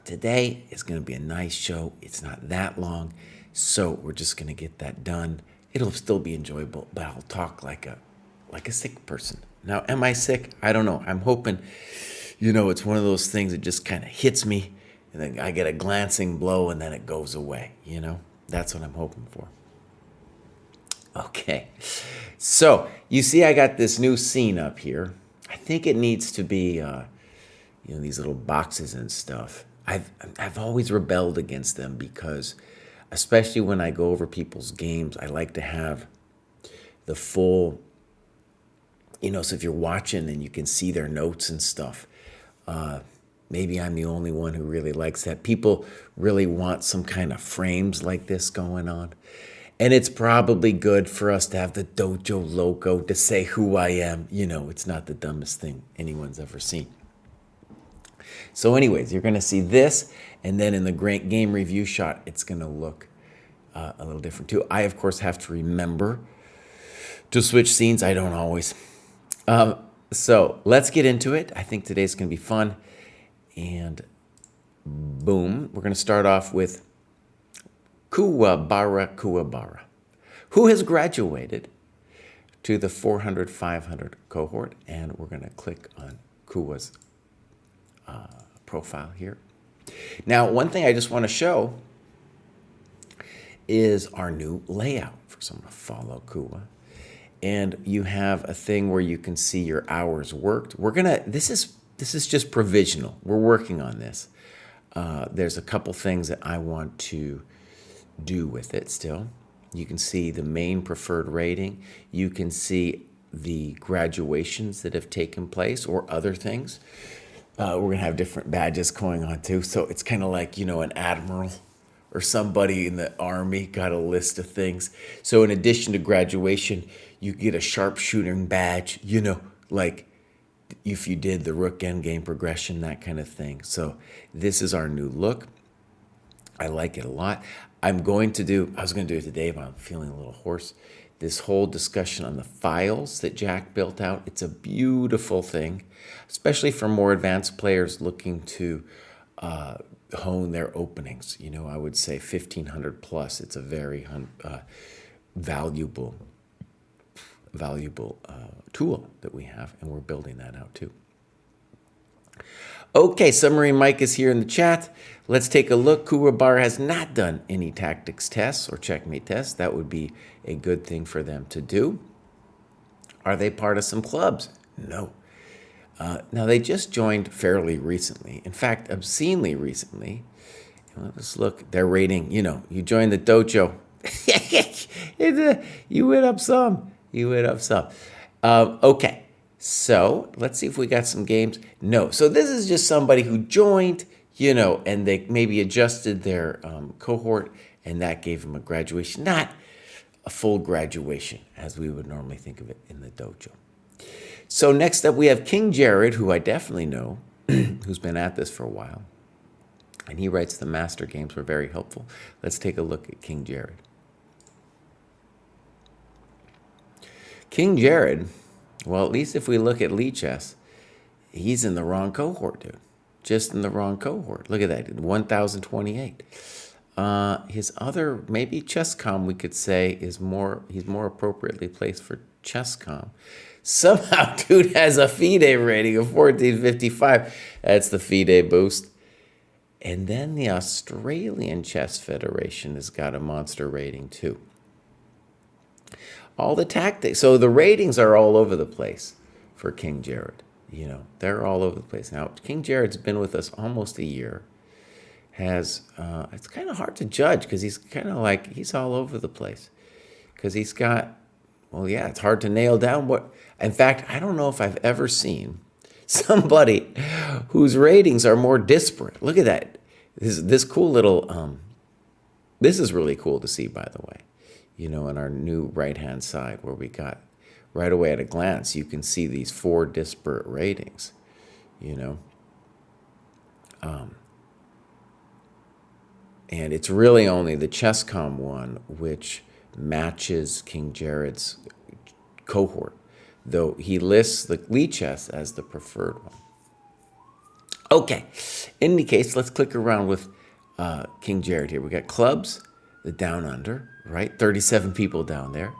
today is going to be a nice show. It's not that long, so we're just going to get that done. It'll still be enjoyable, but I'll talk like a sick person. Now, am I sick? I don't know. I'm hoping, it's one of those things that just kind of hits me, and then I get a glancing blow, and then it goes away. That's what I'm hoping for. Okay, so you see I got this new scene up here. I think it needs to be, these little boxes and stuff. I've always rebelled against them because, especially when I go over people's games, I like to have the full, so if you're watching and you can see their notes and stuff, maybe I'm the only one who really likes that. People really want some kind of frames like this going on. And it's probably good for us to have the dojo logo to say who I am. It's not the dumbest thing anyone's ever seen. So anyways, you're going to see this, and then in the great game review shot, it's going to look a little different too. I, of course, have to remember to switch scenes. I don't always. So let's get into it. I think today's going to be fun. And boom, we're going to start off with Kuwabara, who has graduated to the 400-500 cohort. And we're going to click on Kuwa's profile here. Now, one thing I just want to show is our new layout for someone to follow Kuwa. And you have a thing where you can see your hours worked. This is just provisional. We're working on this. There's a couple things that I want to do with it still. You can see the main preferred rating. You can see the graduations that have taken place or other things. We're going to have different badges going on too. So it's kind of like, an admiral or somebody in the army got a list of things. So in addition to graduation, you get a sharpshooting badge, like if you did the rook endgame progression, that kind of thing. So this is our new look. I like it a lot. I was going to do it today, but I'm feeling a little hoarse. This whole discussion on the files that Jack built out, it's a beautiful thing, especially for more advanced players looking to hone their openings. I would say 1,500 plus. It's a very valuable tool that we have, and we're building that out too. Okay, Submarine Mike is here in the chat. Let's take a look. Kuwabara has not done any tactics tests or checkmate tests. That would be a good thing for them to do. Are they part of some clubs? No. Now, they just joined fairly recently. In fact, obscenely recently. Let's look. Their rating, you joined the dojo. You went up some. Okay. So let's see if we got some games. No. So this is just somebody who joined, and they maybe adjusted their cohort, and that gave them a graduation. Not a full graduation, as we would normally think of it in the dojo. So next up, we have King Jared, who I definitely know, who's been at this for a while. And he writes the master games were very helpful. Let's take a look at King Jared. King Jared, well, at least if we look at Lee Chess, he's in the wrong cohort, dude. Just in the wrong cohort. Look at that, 1,028. His other, maybe ChessCom, we could say, he's more appropriately placed for ChessCom. Somehow, dude has a FIDE rating of 1455. That's the FIDE boost. And then the Australian Chess Federation has got a monster rating too. All the tactics. So the ratings are all over the place for King Jared. They're all over the place. Now, King Jared's been with us almost a year. It's kind of hard to judge because he's kind of like, he's all over the place. Because he's got, it's hard to nail down what. In fact, I don't know if I've ever seen somebody whose ratings are more disparate. Look at that. This cool little, this is really cool to see, by the way. On our new right-hand side where we got right away at a glance, you can see these 4 disparate ratings, and it's really only the ChessCom one which matches King Jared's cohort, though he lists the Lee Chess as the preferred one. Okay, in any case, let's click around with King Jared here. We got clubs, the down under, right? 37 people down there.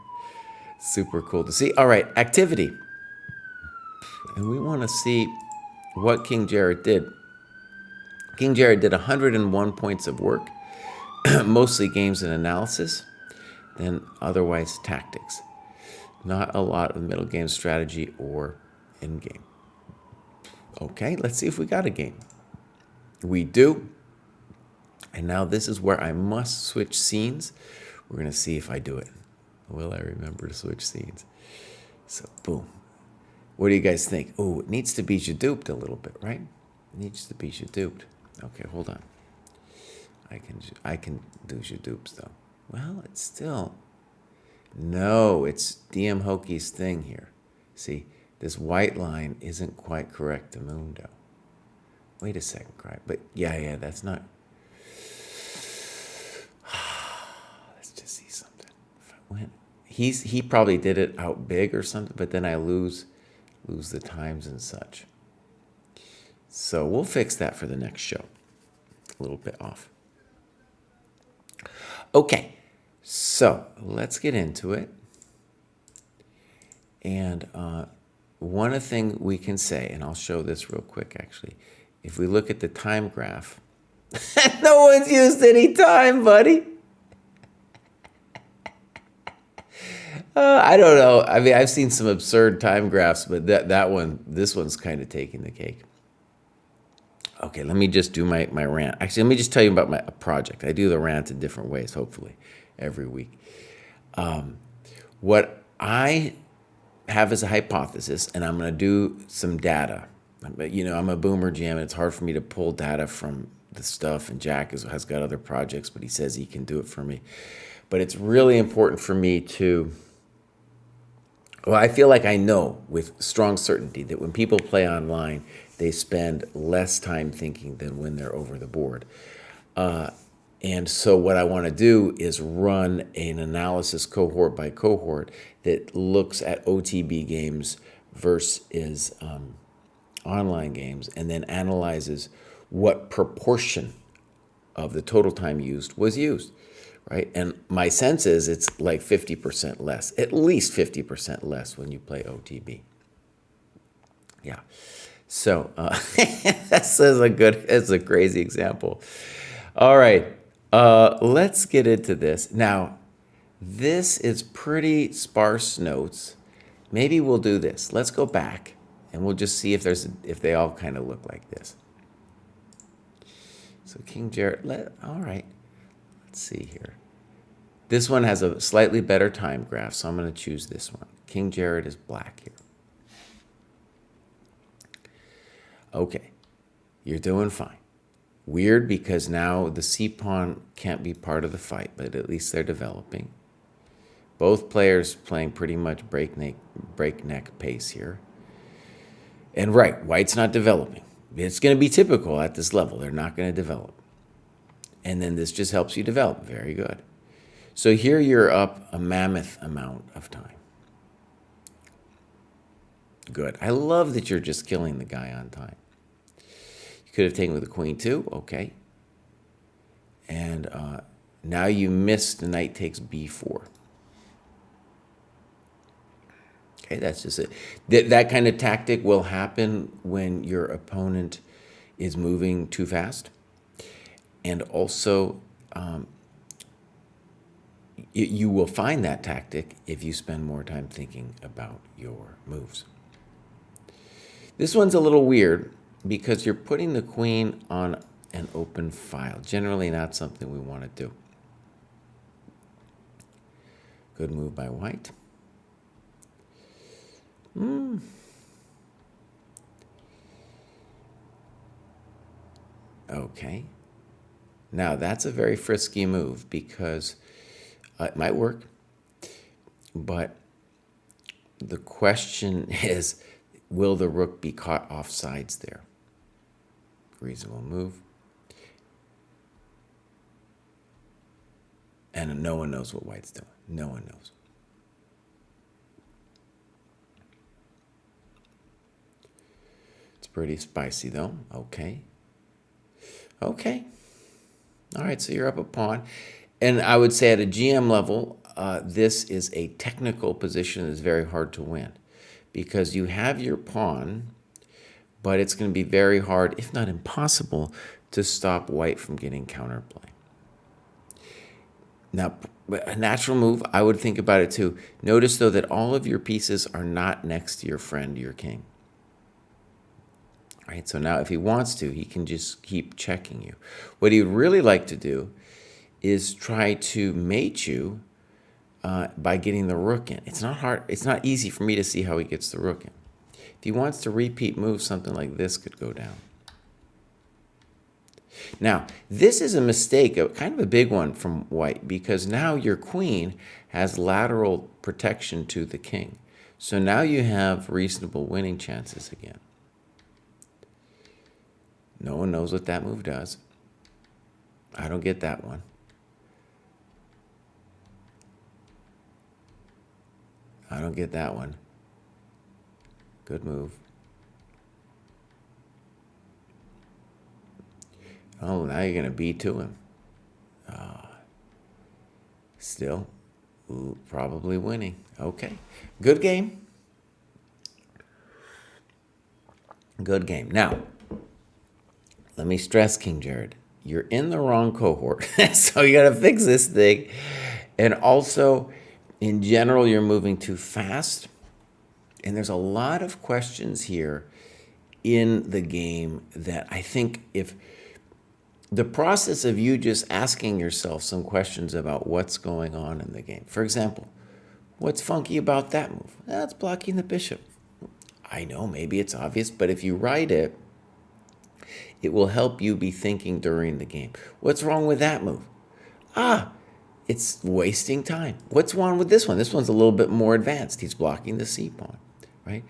Super cool to see. All right, activity. And we want to see what King Jared did. King Jared did 101 points of work, mostly games and analysis, then otherwise tactics. Not a lot of middle game strategy or end game. Okay, let's see if we got a game. We do. And now this is where I must switch scenes. We're going to see if I do it. Will I remember to switch scenes? So, boom. What do you guys think? Oh, it needs to be duped a little bit, right? It needs to be duped. Okay, hold on. I can do dupes though. Well, it's still... No, it's DM Hoki's thing here. See, this white line isn't quite correct to Mundo. Wait a second, Kraai. But yeah, that's not... Let's just see something. If I went... He probably did it out big or something, but then I lose the times and such. So we'll fix that for the next show. A little bit off. Okay, so let's get into it. And one thing we can say, and I'll show this real quick actually, if we look at the time graph, no one's used any time, buddy. I don't know. I mean, I've seen some absurd time graphs, but this one's kind of taking the cake. Okay, let me just do my rant. Actually, let me just tell you about my project. I do the rant in different ways, hopefully, every week. What I have as a hypothesis, and I'm going to do some data. You know, I'm a boomer GM, and it's hard for me to pull data from the stuff, and Jack has got other projects, but he says he can do it for me. But it's really important for me to... Well, I feel like I know with strong certainty that when people play online, they spend less time thinking than when they're over the board. And so what I want to do is run an analysis cohort by cohort that looks at OTB games versus online games, and then analyzes what proportion of the total time used was used. Right? And my sense is it's like 50% less, at least 50% less when you play OTB. Yeah. So that's a crazy example. All right. Let's get into this. Now, this is pretty sparse notes. Maybe we'll do this. Let's go back and we'll just see if they all kind of look like this. So King Jared, all right. Let's see here. This one has a slightly better time graph, so I'm going to choose this one. King Jared is black here. Okay, you're doing fine. Weird because now the C-pawn can't be part of the fight, but at least they're developing. Both players playing pretty much breakneck pace here. And right, white's not developing. It's going to be typical at this level. They're not going to develop. And then this just helps you develop. Very good. So here you're up a mammoth amount of time. Good. I love that you're just killing the guy on time. You could have taken with the queen too. Okay. And now you missed the knight takes b4. Okay, that's just it. That kind of tactic will happen when your opponent is moving too fast. And also, you will find that tactic if you spend more time thinking about your moves. This one's a little weird because you're putting the queen on an open file. Generally not something we want to do. Good move by white. Okay. Now that's a very frisky move because it might work, but the question is, will the rook be caught off sides there? Reasonable move. And no one knows what white's doing. No one knows. pretty spicy, though. Okay. Okay. All right, so you're up a pawn. And I would say at a GM level, this is a technical position that's very hard to win because you have your pawn, but it's going to be very hard, if not impossible, to stop white from getting counterplay. Now, a natural move, I would think about it too. Notice, though, that all of your pieces are not next to your friend, your king. All right, so now if he wants to, he can just keep checking you. What he would really like to do is try to mate you by getting the rook in. It's not hard. It's not easy for me to see how he gets the rook in. If he wants to repeat moves, something like this could go down. Now, this is a mistake, kind of a big one from white, because now your queen has lateral protection to the king. So now you have reasonable winning chances again. No one knows what that move does. I don't get that one. I don't get that one. Good move. Oh, now you're going to b2 him. Still, probably winning. Okay. Good game. Good game. Now, let me stress, King Jared, you're in the wrong cohort. So you got to fix this thing. And also, in general, you're moving too fast. And there's a lot of questions here in the game that I think if the process of you just asking yourself some questions about what's going on in the game. For example, what's funky about that move? That's blocking the bishop. I know, maybe it's obvious, but if you write it, it will help you be thinking during the game. What's wrong with that move? It's wasting time. What's wrong with this one? This one's a little bit more advanced. He's blocking the c pawn, right?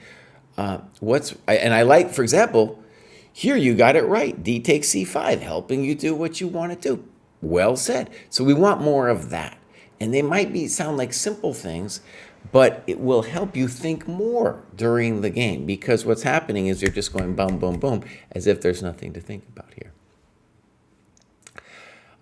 And I like, for example, here you got it right. D takes c5, helping you do what you want to do. Well said. So we want more of that. And they might sound like simple things, but it will help you think more during the game because what's happening is you're just going boom, boom, boom, as if there's nothing to think about here.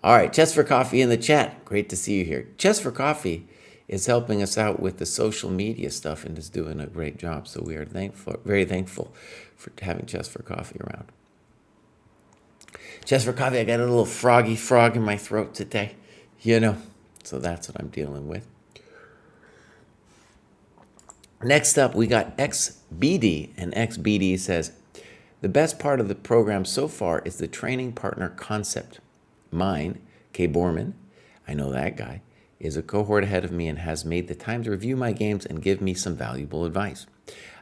All right, Chess for Coffee in the chat. Great to see you here. Chess for Coffee is helping us out with the social media stuff and is doing a great job. So we are very thankful for having Chess for Coffee around. Chess for Coffee, I got a little froggy frog in my throat today, so that's what I'm dealing with. Next up, we got XBD, and XBD says, the best part of the program so far is the training partner concept. Mine, K. Borman, I know that guy, is a cohort ahead of me and has made the time to review my games and give me some valuable advice.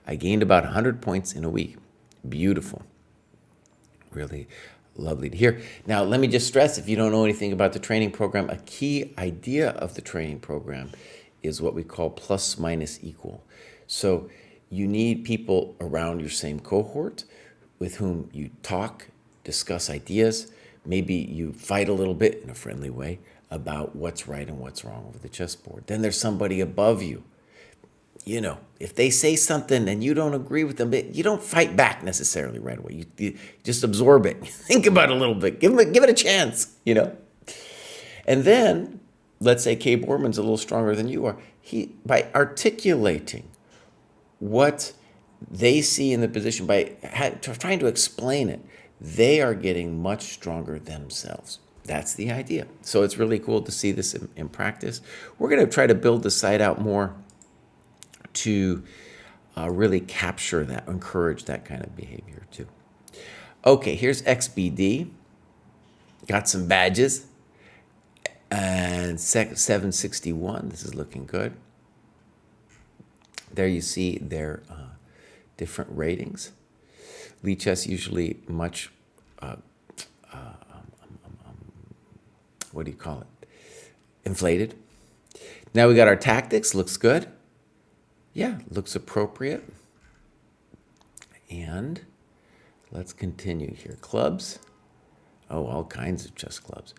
I gained about 100 points in a week. Beautiful. Really lovely to hear. Now, let me just stress, if you don't know anything about the training program, a key idea of the training program is what we call plus minus equal. So you need people around your same cohort with whom you talk, discuss ideas. Maybe you fight a little bit in a friendly way about what's right and what's wrong over the chessboard. Then there's somebody above you. If they say something and you don't agree with them, you don't fight back necessarily right away. You just absorb it. Think about it a little bit. Give it a chance, And then, let's say K. Borman's a little stronger than you are. By articulating what they see in the position, by trying to explain it, they are getting much stronger themselves. That's the idea. So it's really cool to see this in practice. We're going to try to build the site out more to really capture that, encourage that kind of behavior too. Okay, here's XBD. Got some badges. And 761, this is looking good. There you see their different ratings. Lichess usually much, what do you call it? Inflated. Now we got our tactics, looks good. Yeah, looks appropriate. And let's continue here. Clubs. Oh, all kinds of chess clubs.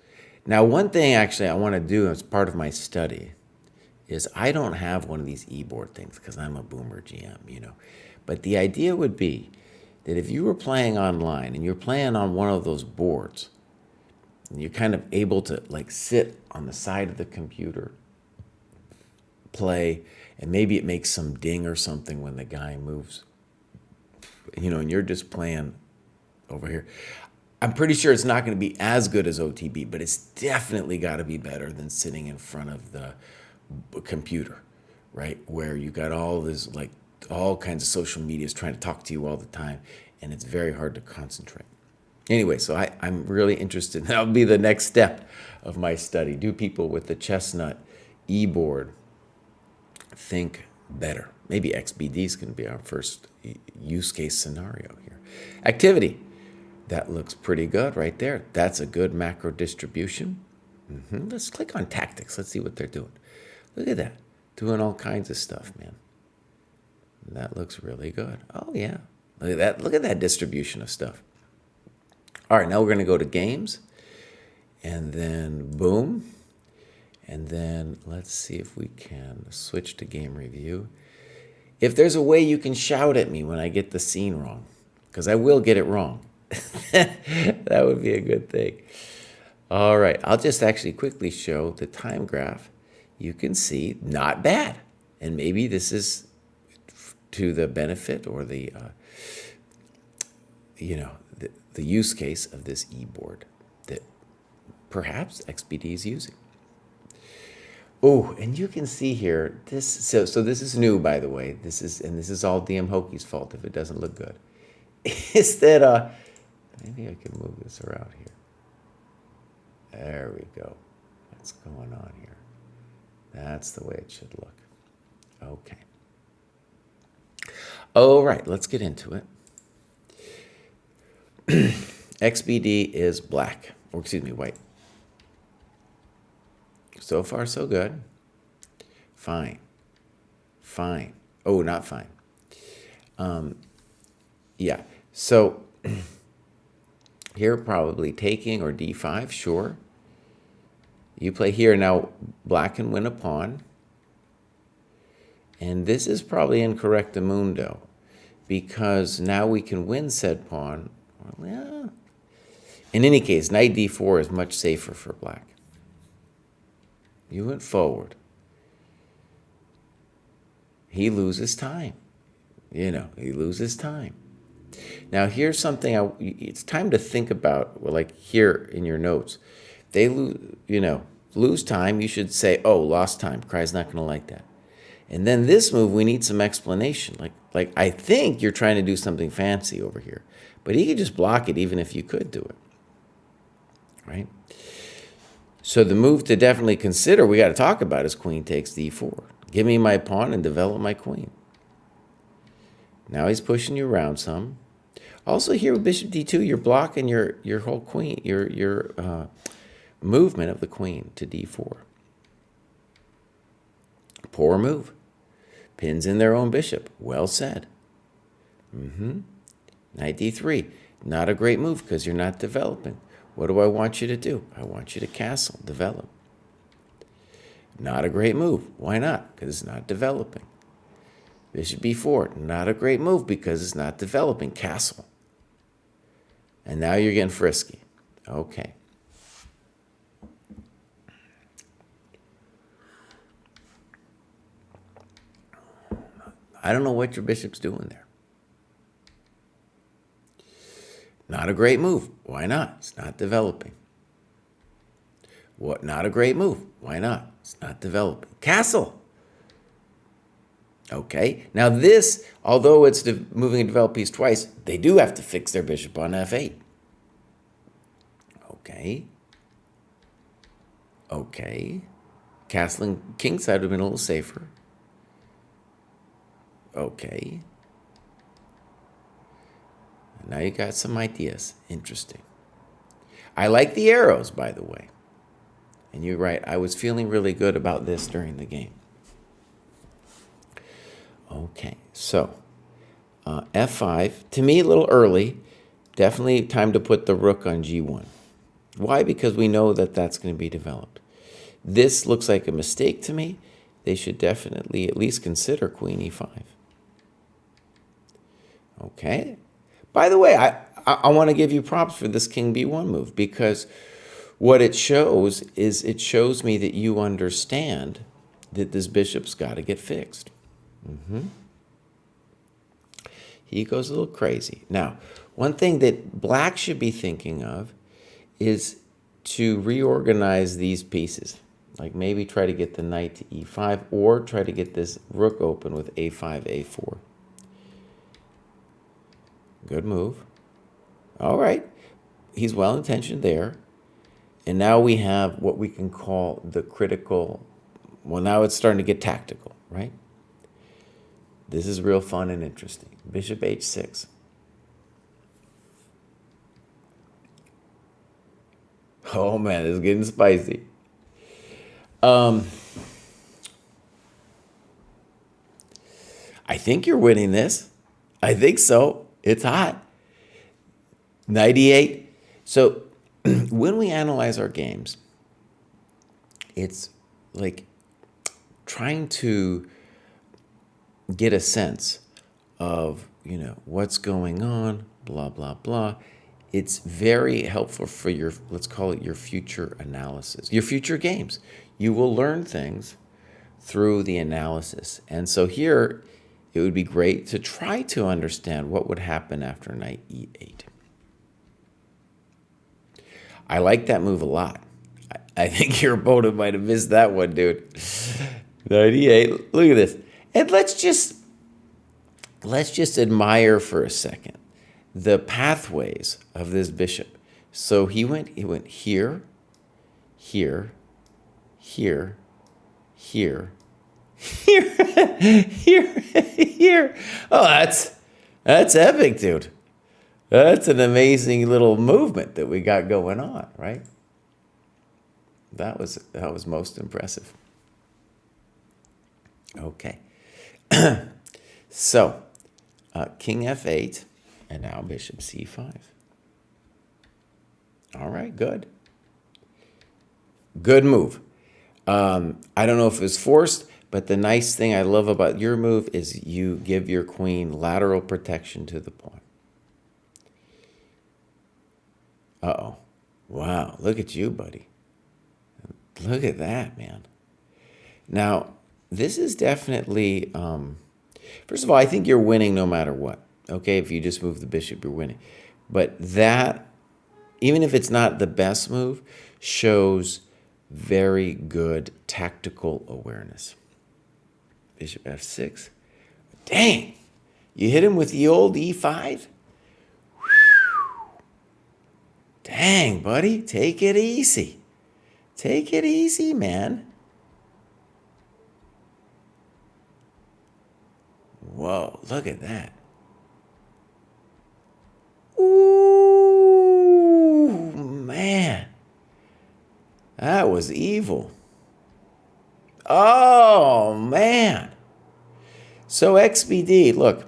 Now, one thing actually I want to do as part of my study is I don't have one of these e-board things because I'm a boomer GM, But the idea would be that if you were playing online and you're playing on one of those boards, and you're kind of able to like sit on the side of the computer, play, and maybe it makes some ding or something when the guy moves, and you're just playing over here. I'm pretty sure it's not going to be as good as OTB, but it's definitely got to be better than sitting in front of the computer, right? Where you got all this, like all kinds of social medias trying to talk to you all the time, and it's very hard to concentrate. Anyway, so I'm really interested. That'll be the next step of my study. Do people with the Chestnut e-board think better? Maybe XBD is going to be our first use case scenario here. Activity. That looks pretty good right there. That's a good macro distribution. Let's click on tactics. Let's see what they're doing. Look at that. Doing all kinds of stuff, man. That looks really good. Oh, yeah. Look at that. Look at that distribution of stuff. All right, now we're going to go to games. And then boom. And then let's see if we can switch to game review. If there's a way you can shout at me when I get the scene wrong, because I will get it wrong. That would be a good thing. All right, I'll just actually quickly show the time graph. You can see not bad. And maybe this is to the benefit or the use case of this e-board that perhaps XBD is using. Oh, and you can see here, so this is new, by the way. This is all DM Hokey's fault if it doesn't look good. Is that maybe I can move this around here. There we go. What's going on here? That's the way it should look. Okay. All right, let's get into it. XBD is black, or excuse me, white. So far, so good. Fine. Fine. Oh, not fine. Yeah. So here, probably taking or d5, sure. You play here. Now, black can win a pawn. And this is probably incorrectamundo, because now we can win said pawn. Well, yeah. In any case, knight d4 is much safer for black. You went forward. He loses time. He loses time. Now, here's something it's time to think about, like here in your notes. They lose time. You should say, oh, lost time. Krai's not going to like that. And then this move, we need some explanation. Like I think you're trying to do something fancy over here. But he could just block it even if you could do it. Right? So the move to definitely consider, we got to talk about, is queen takes d4. Give me my pawn and develop my queen. Now he's pushing you around some. Also here with bishop d2, you're blocking your whole queen, your movement of the queen to d4. Poor move. Pins in their own bishop. Well said. Knight d3. Not a great move because you're not developing. What do I want you to do? I want you to castle, develop. Not a great move. Why not? Because it's not developing. Bishop b4. Not a great move because it's not developing. Castle. And now you're getting frisky. Okay. I don't know what your bishop's doing there. Not a great move. Why not? It's not developing. What? Not a great move. Why not? It's not developing. Castle. Okay. Now this, although it's moving a developed piece twice, they do have to fix their bishop on f8. Okay. Okay. Castling kingside would have been a little safer. Okay. Now you got some ideas. Interesting. I like the arrows, by the way. And you're right. I was feeling really good about this during the game. Okay. So, f5. To me, a little early. Definitely time to put the rook on g1. Why? Because we know that that's going to be developed. This looks like a mistake to me. They should definitely at least consider queen e5. Okay. By the way, I want to give you props for this king b1 move, because what it shows is it shows me that you understand that this bishop's got to get fixed. He goes a little crazy. Now, one thing that black should be thinking of is to reorganize these pieces. Like maybe try to get the knight to e5, or try to get this rook open with a5, a4. Good move. All right. He's well-intentioned there. And now we have what we can call the critical, well, now it's starting to get tactical, right? This is real fun and interesting. Bishop h6. Oh man, it's getting spicy. I think you're winning this. I think so. It's hot. 98. So when we analyze our games, it's like trying to get a sense of, what's going on, blah, blah, blah. It's very helpful for your, let's call it your future analysis, your future games. You will learn things through the analysis. And so here, it would be great to try to understand what would happen after knight e8. I like that move a lot. I think your opponent might have missed that one, dude. Knight e8. Look at this. And let's just admire for a second the pathways of this bishop. So he went here, here, here, here, here, here. Oh, that's epic, dude. That's an amazing little movement that we got going on, right? That was most impressive. Okay. So, king f8, and now bishop c5. All right, good. Good move. I don't know if it was forced, but the nice thing I love about your move is you give your queen lateral protection to the pawn. Uh-oh. Wow, look at you, buddy. Look at that, man. Now, this is definitely, first of all, I think you're winning no matter what. Okay, if you just move the bishop, you're winning. But that, even if it's not the best move, shows very good tactical awareness. Bishop f6. Dang, you hit him with the old e5? Dang, buddy, take it easy. Take it easy, man. Whoa, look at that. Ooh, man. That was evil. Oh, man. So XBD, look,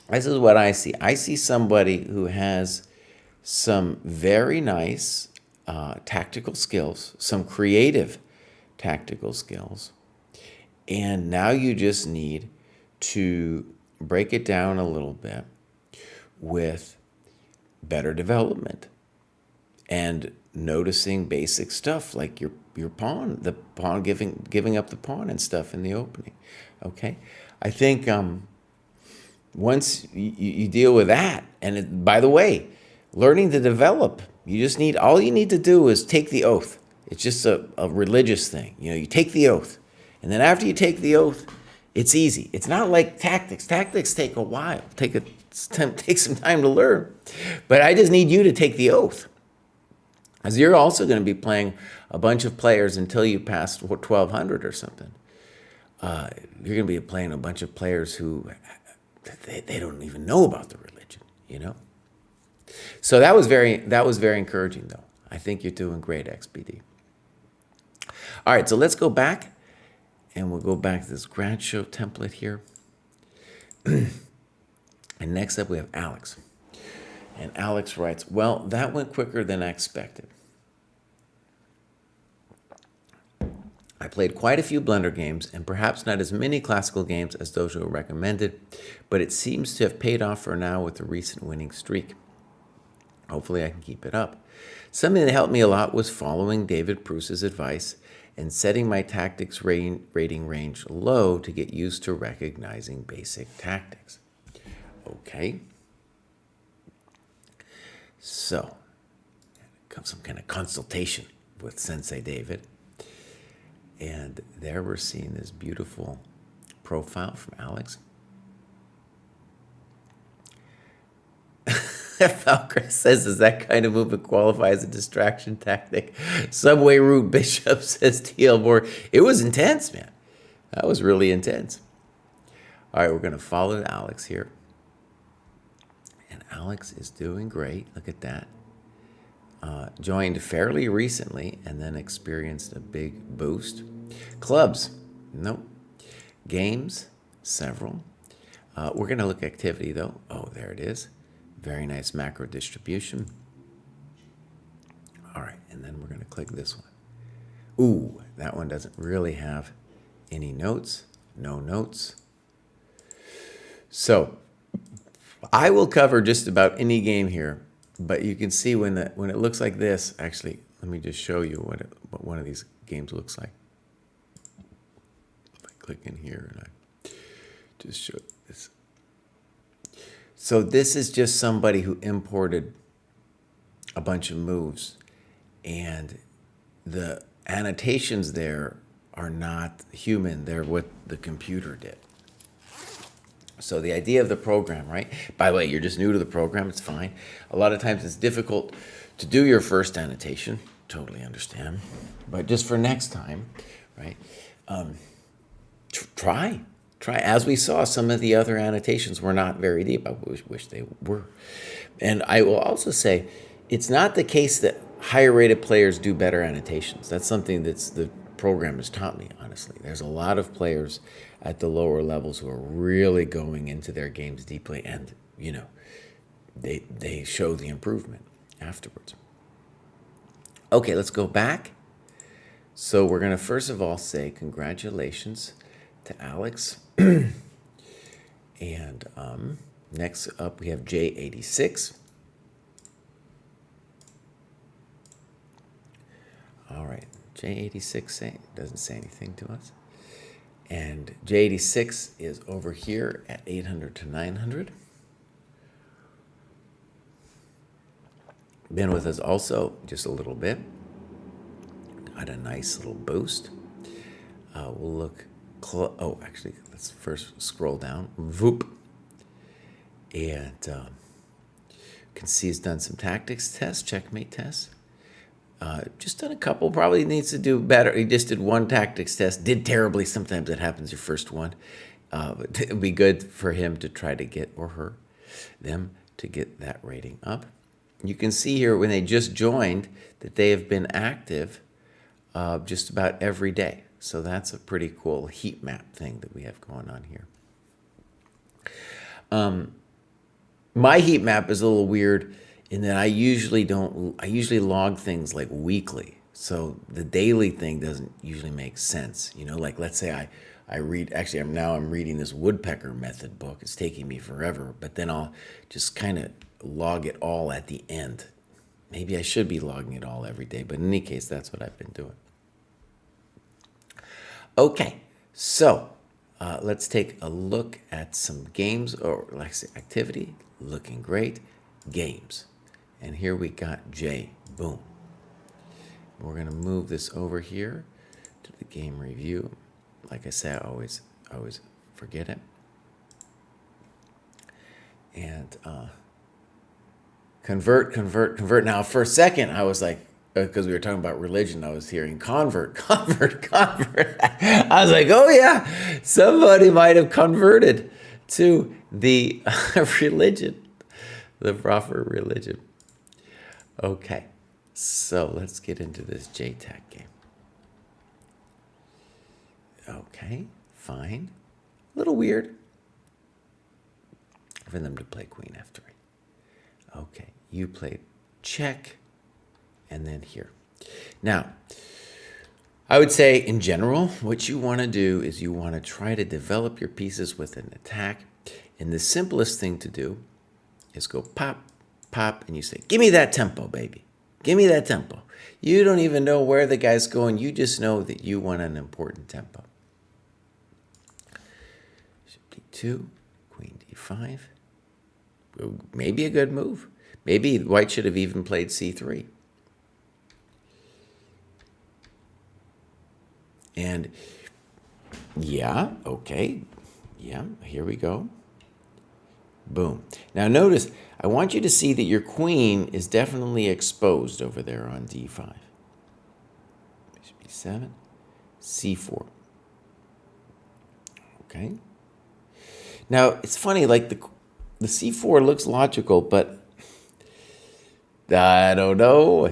this is what I see. I see somebody who has some very nice tactical skills, some creative tactical skills, and now you just need to break it down a little bit with better development and noticing basic stuff like your pawn, the pawn giving up the pawn and stuff in the opening. Okay, I think once you deal with that, and by the way, learning to develop, all you need to do is take the oath. It's just a religious thing. You take the oath, and then after you take the oath, it's easy. It's not like tactics. Tactics take a while. Take some time to learn. But I just need you to take the oath, because you're also going to be playing a bunch of players until you pass 1,200 or something. You're going to be playing a bunch of players who they don't even know about the religion, So that was very encouraging, though. I think you're doing great, XBD. All right, so let's go back, and we'll go back to this grad show template here. And next up, we have Alex. And Alex writes, well, that went quicker than I expected. I played quite a few blender games and perhaps not as many classical games as Dojo recommended, but it seems to have paid off for now with the recent winning streak. Hopefully I can keep it up. Something that helped me a lot was following David Pruess's advice and setting my tactics rating range low to get used to recognizing basic tactics. Okay. So, some kind of consultation with Sensei David. And there we're seeing this beautiful profile from Alex. Falcris says, does that kind of movement qualify as a distraction tactic? Subway route bishop, says TL Moore. It was intense, man. That was really intense. All right, we're going to follow Alex here. And Alex is doing great. Look at that. Joined fairly recently and then experienced a big boost. Clubs, nope. Games, several. We're going to look at activity, though. Oh, there it is. Very nice macro distribution. All right, and then we're going to click this one. Ooh, that one doesn't really have any notes. No notes. So I will cover just about any game here, but you can see when it looks like this. Actually, let me just show you what one of these games looks like. If I click in here and I just show this. So this is just somebody who imported a bunch of moves, and the annotations there are not human. They're what the computer did. So the idea of the program, right? By the way, you're just new to the program. It's fine. A lot of times it's difficult to do your first annotation. Totally understand. But just for next time, right? Try. As we saw, some of the other annotations were not very deep. I wish they were. And I will also say, it's not the case that higher rated players do better annotations. That's something that's the program has taught me, honestly. There's a lot of players at the lower levels who are really going into their games deeply, and, you know, they show the improvement afterwards. Okay, let's go back. So we're going to first of all say congratulations to Alex. And next up we have J86. All right, J86 doesn't say anything to us. And J86 is over here at 800 to 900. Been with us also just a little bit. Got a nice little boost. We'll look. Actually, let's first scroll down. Voop. And you can see he's done some tactics tests, checkmate tests. Just done a couple. Probably needs to do better. He just did one tactics test. Did terribly. Sometimes it happens your first one. But it would be good for him to try to get, or her, them to get that rating up. You can see here when they just joined that they have been active just about every day. So that's a pretty cool heat map thing that we have going on here. My heat map is a little weird in that I usually log things like weekly. So the daily thing doesn't usually make sense. You know, like let's say I read, actually I'm reading this woodpecker method book. It's taking me forever, but then I'll just kind of log it all at the end. Maybe I should be logging it all every day, but in any case, that's what I've been doing. Okay, so let's take a look at some games, or like I say, activity. Looking great. Games. And here we got J. Boom. We're going to move this over here to the game review. Like I say, I always forget it. And convert. Now, for a second, I was like, because we were talking about religion, I was hearing convert. I was like, oh yeah, somebody might have converted to the religion, the proper religion. Okay, so let's get into this JTAC game. Okay, fine. A little weird for them to play queen f3. Okay, you played check. And then here. Now, I would say in general, what you want to do is you want to try to develop your pieces with an attack. And the simplest thing to do is go pop, pop, and you say, give me that tempo, baby. Give me that tempo. You don't even know where the guy's going. You just know that you want an important tempo. Bishop d2, queen d5. Maybe a good move. Maybe white should have even played c3. And yeah, okay. Yeah, here we go. Boom. Now notice, I want you to see that your queen is definitely exposed over there on d5. Bishop e7, c4. Okay. Now, it's funny, like the c4 looks logical, but I don't know,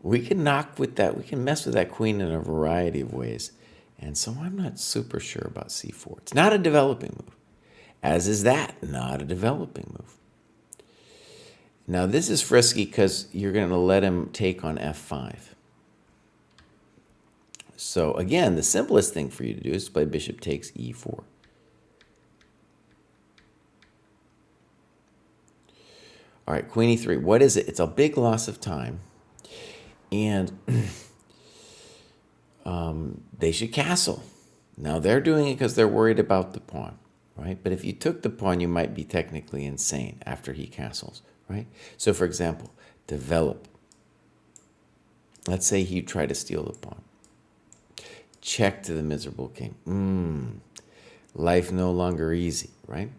we can knock with that. We can mess with that queen in a variety of ways. And so I'm not super sure about c4. It's not a developing move. As is that, not a developing move. Now this is frisky because you're going to let him take on f5. So again, the simplest thing for you to do is to play bishop takes e4. All right, queen e3. What is it? It's a big loss of time. And they should castle. Now they're doing it because they're worried about the pawn. Right? But if you took the pawn, you might be technically insane after he castles, right? So for example, develop. Let's say he tried to steal the pawn. Check to the miserable king. Life no longer easy, right?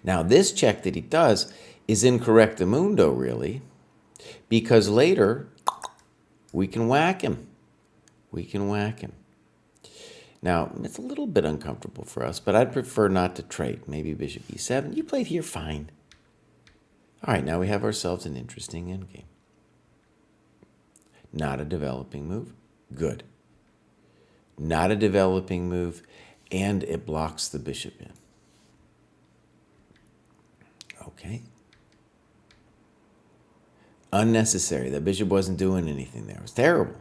Now this check that he does is incorrectamundo, really, because later we can whack him. We can whack him. Now, it's a little bit uncomfortable for us, but I'd prefer not to trade. Maybe bishop e7. You played here fine. All right, now we have ourselves an interesting endgame. Not a developing move. Good. Not a developing move, and it blocks the bishop in. Okay. Unnecessary. The bishop wasn't doing anything there. It was terrible.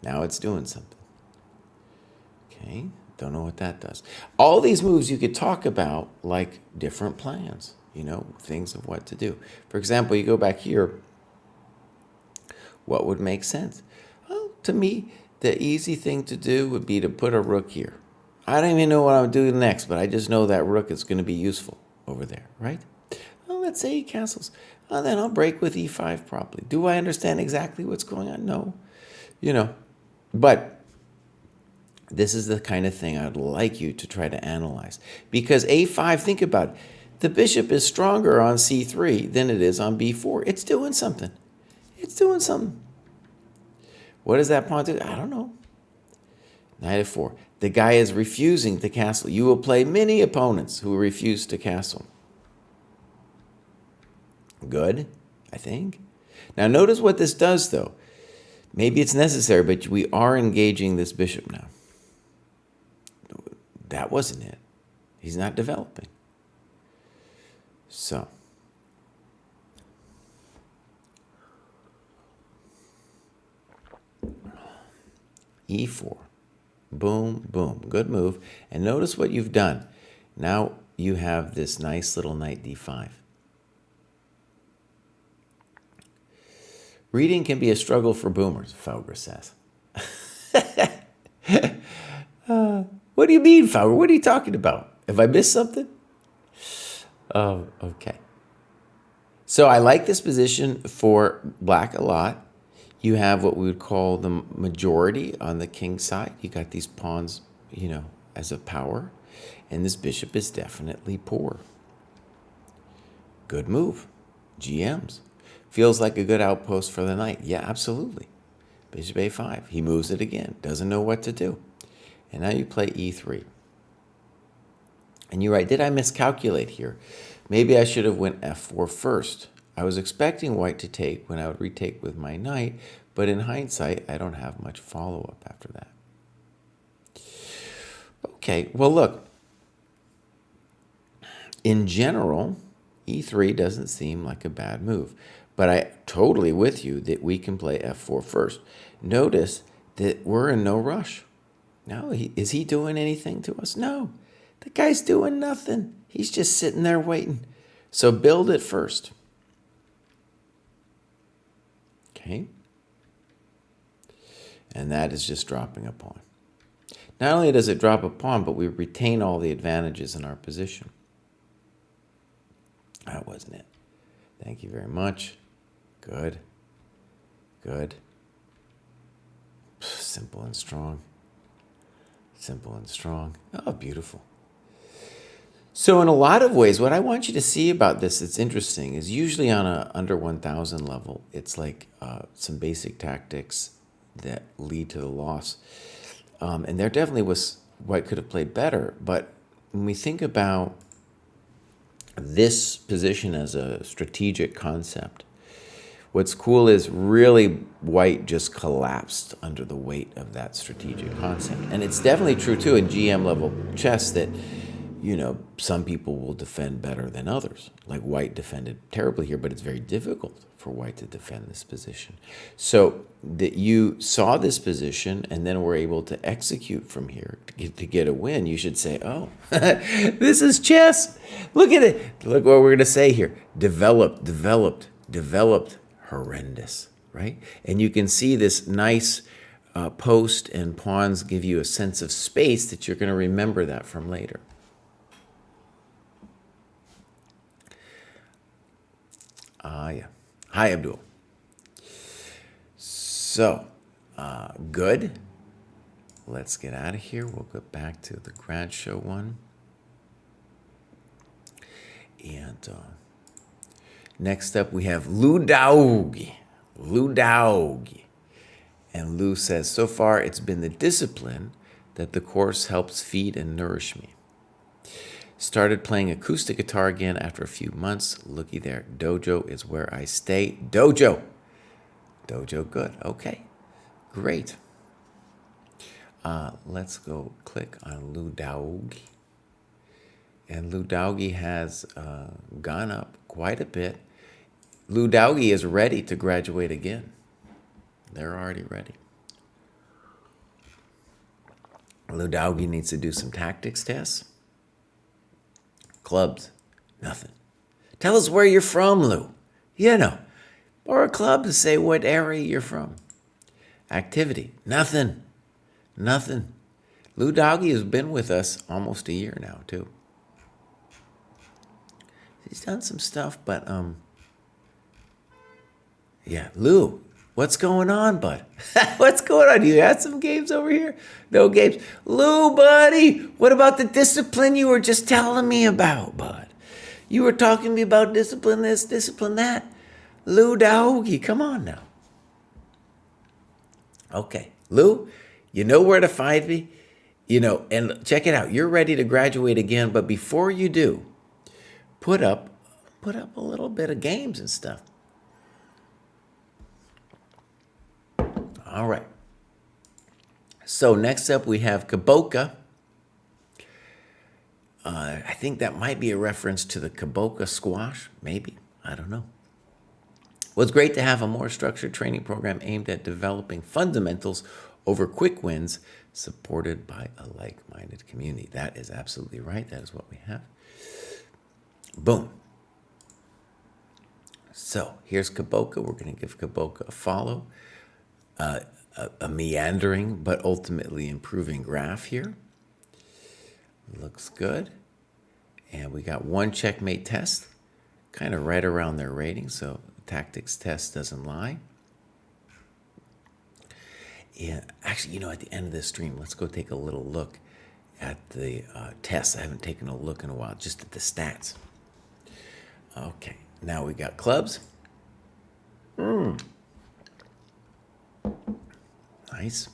Now it's doing something. Okay, don't know what that does. All these moves you could talk about like different plans, things of what to do. For example, you go back here, what would make sense? Well, to me, the easy thing to do would be to put a rook here. I don't even know what I'm doing next, but I just know that rook is going to be useful over there, right? Well, let's say he castles. Well, then I'll break with e5 probably. Do I understand exactly what's going on? No. But this is the kind of thing I'd like you to try to analyze. Because a5, think about it. The bishop is stronger on c3 than it is on b4. It's doing something. It's doing something. What does that pawn do? I don't know. Knight f4. The guy is refusing to castle. You will play many opponents who refuse to castle. Good, I think. Now notice what this does, though. Maybe it's necessary, but we are engaging this bishop now. That wasn't it. He's not developing. So, e4. Boom, boom. Good move. And notice what you've done. Now you have this nice little knight d5. Reading can be a struggle for boomers, Fauger says. What do you mean, Fauger? What are you talking about? Have I missed something? Oh, okay. So I like this position for black a lot. You have what we would call the majority on the king side. You got these pawns, as a power. And this bishop is definitely poor. Good move. GMs. Feels like a good outpost for the knight. Yeah, absolutely. Bishop a5. He moves it again. Doesn't know what to do. And now you play e3. And you're right. Did I miscalculate here? Maybe I should have went f4 first. I was expecting white to take when I would retake with my knight. But in hindsight, I don't have much follow-up after that. Okay, well, look. In general, e3 doesn't seem like a bad move. But I totally with you that we can play f4 first. Notice that we're in no rush. No, is he doing anything to us? No, the guy's doing nothing. He's just sitting there waiting. So build it first. Okay. And that is just dropping a pawn. Not only does it drop a pawn, but we retain all the advantages in our position. That wasn't it. Thank you very much. Good. Good. Simple and strong. Simple and strong. Oh, beautiful. So in a lot of ways, what I want you to see about this that's interesting is usually on a under 1000 level, it's like some basic tactics that lead to the loss. And there definitely was White could have played better. But when we think about this position as a strategic concept, what's cool is really White just collapsed under the weight of that strategic concept. And it's definitely true, too, in GM level chess that, you know, some people will defend better than others. Like White defended terribly here, but it's very difficult for White to defend this position. So that you saw this position and then were able to execute from here to get a win, you should say, oh, this is chess. Look at it. Look what we're going to say here. Developed, horrendous, right? And you can see this nice post and pawns give you a sense of space that you're going to remember that from later. Yeah. Hi, Abdul. So, good. Let's get out of here. We'll go back to the grad show one. And next up, we have Lou Daogi. And Lou says, so far, it's been the discipline that the course helps feed and nourish me. Started playing acoustic guitar again after a few months. Looky there. Dojo is where I stay. Dojo, good. Okay, great. Let's go click on Lou Daogi. And Lou Daogi has gone up quite a bit. Lou Daogi is ready to graduate again. They're already ready. Lou Daogi needs to do some tactics tests. Clubs, nothing. Tell us where you're from, Lou. You know, or a club to say what area you're from. Activity, nothing. Lou Daogi has been with us almost a year now, too. He's done some stuff, but, yeah, Lou, what's going on, bud? What's going on? You had some games over here? No games. Lou, buddy, what about the discipline you were just telling me about, bud? You were talking to me about discipline this, discipline that. Lou Daogi, come on now. Okay, Lou, you know where to find me. You know, and check it out. You're ready to graduate again, but before you do, put up a little bit of games and stuff. All right. So next up we have Kaboka. I think that might be a reference to the Kaboka squash, maybe. I don't know. Well, it's great to have a more structured training program aimed at developing fundamentals over quick wins, supported by a like-minded community. That is absolutely right. That is what we have. Boom. So here's Kaboka. We're going to give Kaboka a follow. A meandering but ultimately improving graph here. Looks good. And we got one checkmate test, kind of right around their rating, so tactics test doesn't lie. Yeah, actually, you know, at the end of this stream, let's go take a little look at the tests. I haven't taken a look in a while, just at the stats. Okay, now we got clubs. Nice.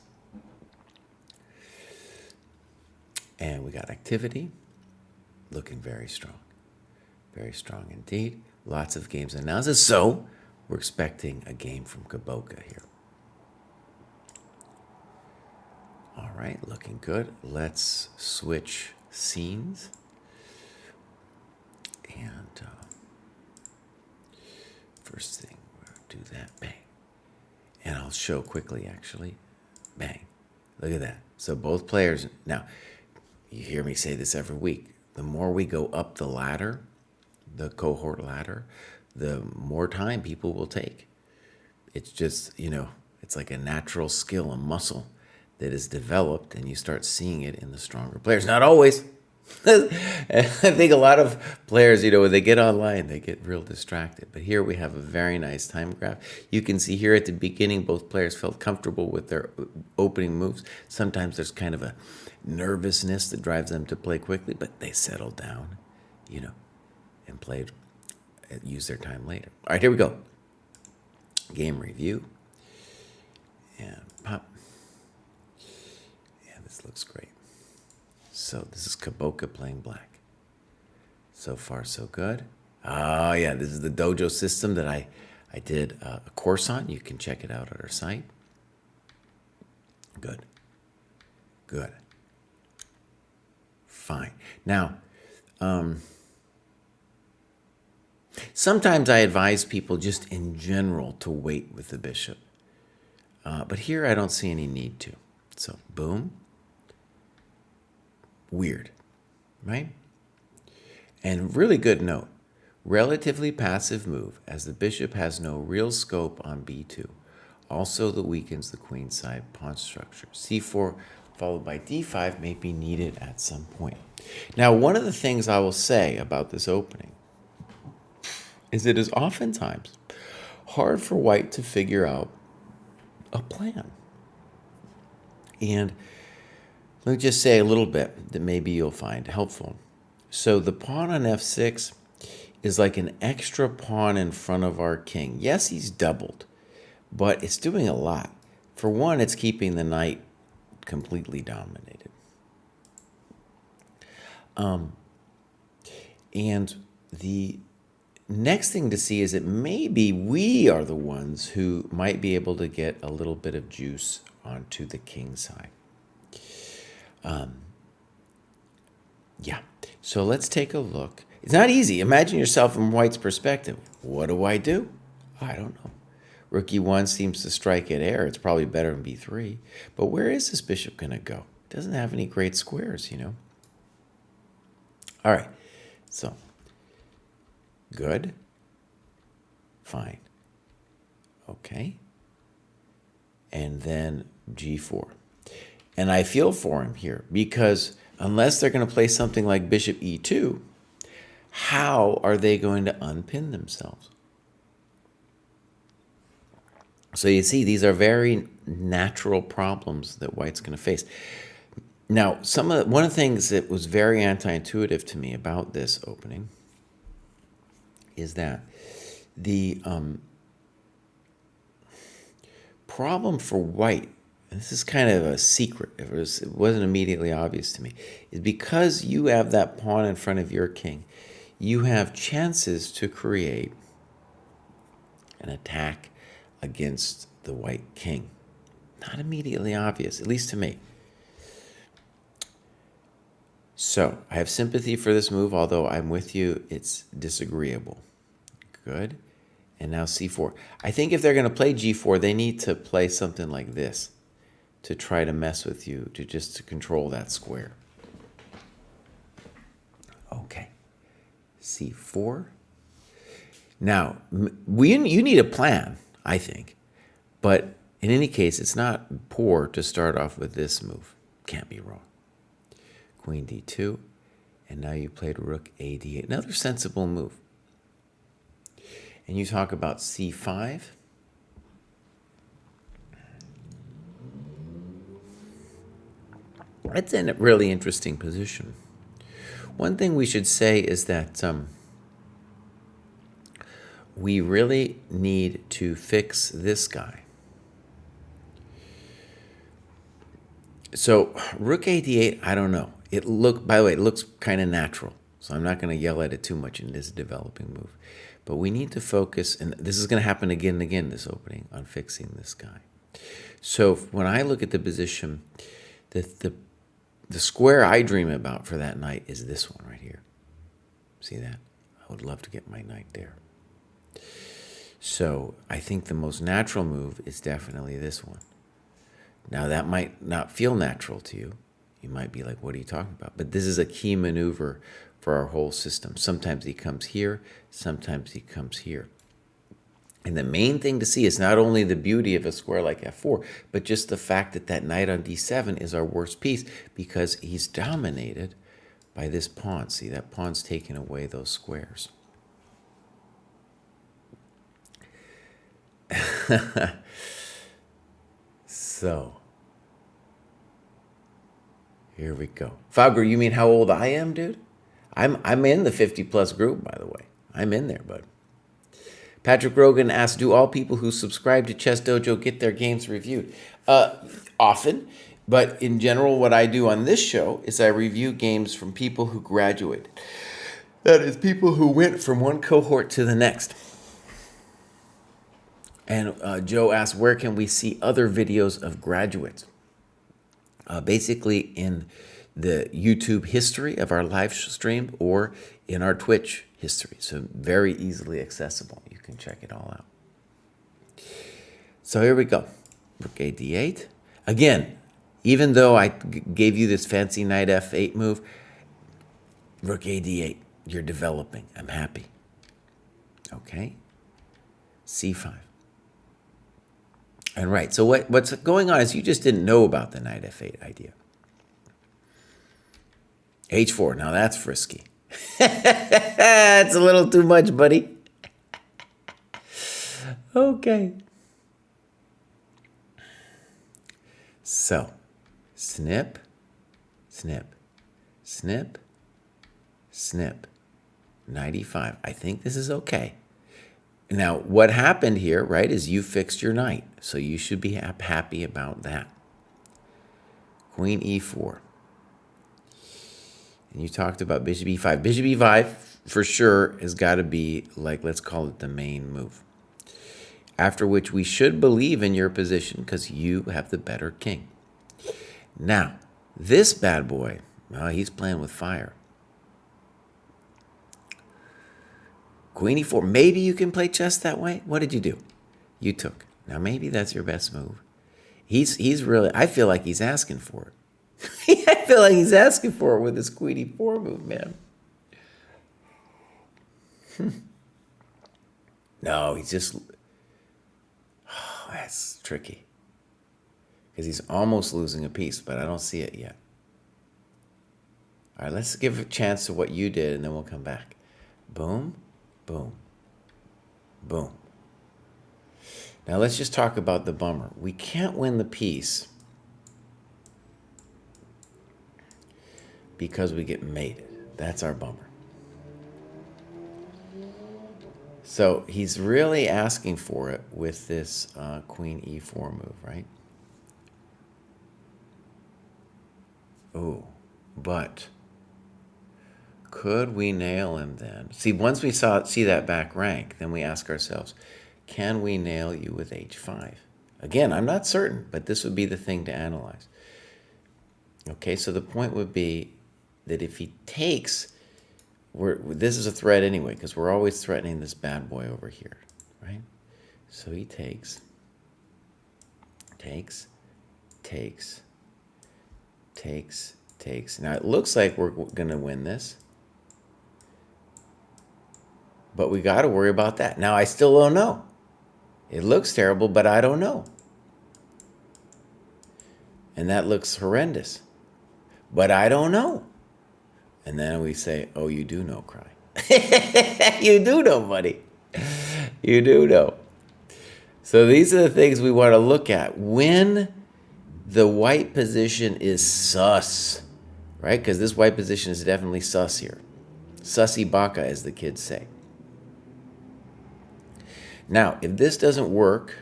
And we got activity, looking very strong. Very strong indeed. Lots of games announced. So we're expecting a game from Kaboka here. All right, looking good. Let's switch scenes. And first thing, do that, bang. And I'll show quickly, actually. Bang. Look at that. So both players, now, you hear me say this every week. The more we go up the ladder, the cohort ladder, the more time people will take. It's just, it's like a natural skill, a muscle that is developed, and you start seeing it in the stronger players. Not always. I think a lot of players, when they get online, they get real distracted. But here we have a very nice time graph. You can see here at the beginning, both players felt comfortable with their opening moves. Sometimes there's kind of a nervousness that drives them to play quickly, but they settled down, and played, use their time later. All right, here we go. Game review. And pop. Yeah, this looks great. So this is Kaboka playing black. So far, so good. Oh, yeah, this is the dojo system that I did a course on. You can check it out at our site. Good. Good. Fine. Now, sometimes I advise people just in general to wait with the bishop. But here I don't see any need to. So, boom. Weird, right? And really good note. Relatively passive move, as the bishop has no real scope on b2. Also, that weakens the queenside pawn structure. c4 followed by d5 may be needed at some point. Now, one of the things I will say about this opening is it is oftentimes hard for white to figure out a plan. And let me just say a little bit that maybe you'll find helpful. So the pawn on f6 is like an extra pawn in front of our king. Yes, he's doubled, but it's doing a lot. For one, it's keeping the knight completely dominated. And the next thing to see is that maybe we are the ones who might be able to get a little bit of juice onto the king side. Yeah, so let's take a look. It's not easy. Imagine yourself from white's perspective. What do? I don't know. Rook e1 seems to strike at air. It's probably better than b3. But where is this bishop going to go? It doesn't have any great squares, All right, so good, fine, okay, and then g4. And I feel for him here because unless they're going to play something like bishop e2, how are they going to unpin themselves? So you see, these are very natural problems that white's going to face. Now, one of the things that was very anti-intuitive to me about this opening is that the problem for white, and this is kind of a secret, it wasn't immediately obvious to me, is because you have that pawn in front of your king, you have chances to create an attack against the white king. Not immediately obvious, at least to me. So, I have sympathy for this move, although I'm with you, it's disagreeable. Good. And now c4. I think if they're going to play g4, they need to play something like this to try to mess with you, to control that square. Okay. c4. Now, you need a plan, I think. But in any case, it's not poor to start off with this move. Can't be wrong. Queen d2, and now you played rook a d8. Another sensible move. And you talk about c5. That's in a really interesting position. One thing we should say is that we really need to fix this guy. So rook a d8, I don't know. By the way, it looks kind of natural. So I'm not going to yell at it too much in this developing move. But we need to focus, and this is going to happen again and again, this opening, on fixing this guy. So when I look at the position, the square I dream about for that knight is this one right here. See that? I would love to get my knight there. So I think the most natural move is definitely this one. Now that might not feel natural to you. You might be like, what are you talking about? But this is a key maneuver for our whole system. Sometimes he comes here, sometimes he comes here. And the main thing to see is not only the beauty of a square like f4, but just the fact that that knight on d7 is our worst piece because he's dominated by this pawn. See, that pawn's taking away those squares. So, here we go. Fauger, you mean how old I am, dude? I'm in the 50-plus group, by the way. I'm in there, bud. Patrick Rogan asks, do all people who subscribe to Chess Dojo get their games reviewed? Often, but in general, what I do on this show is I review games from people who graduated. That is, people who went from one cohort to the next. And Joe asks, where can we see other videos of graduates? Basically in the YouTube history of our live stream or in our Twitch history. So very easily accessible. You can check it all out. So here we go. Rook a d8. Again, even though I gave you this fancy knight f8 move, rook a d8. You're developing. I'm happy. Okay. c5. And right, so what's going on is you just didn't know about the knight f8 idea. h4, now that's frisky. It's a little too much, buddy. Okay. So, snip, snip, snip, snip. Knight e5. I think this is okay. Now, what happened here, right, is you fixed your knight. So you should be happy about that. Queen e4. And you talked about bishop e5. Bishop e5, for sure, has got to be, like, let's call it the main move. After which we should believe in your position because you have the better king. Now, this bad boy, well, he's playing with fire. Queen e4. Maybe you can play chess that way. What did you do? You took. Now maybe that's your best move. He's really, I feel like he's asking for it. I feel like he's asking for it with his queen e4 move, man. No, he's just, oh, that's tricky. Because he's almost losing a piece, but I don't see it yet. All right, let's give a chance to what you did, and then we'll come back. Boom. Boom. Boom. Now let's just talk about the bummer. We can't win the piece because we get mated. That's our bummer. So he's really asking for it with this queen e4 move, right? Oh, but could we nail him then? See, once we see that back rank, then we ask ourselves, can we nail you with h5? Again, I'm not certain, but this would be the thing to analyze. Okay, so the point would be that if he takes, this is a threat anyway, because we're always threatening this bad boy over here, right? So he takes, takes, takes, takes, takes. Now it looks like we're going to win this. But we got to worry about that. Now, I still don't know. It looks terrible, but I don't know. And that looks horrendous. But I don't know. And then we say, oh, you do know, Kraai. You do know, buddy. You do know. So these are the things we want to look at when the white position is sus, right? Because this white position is definitely sus here. Sussy baka, as the kids say. Now, if this doesn't work,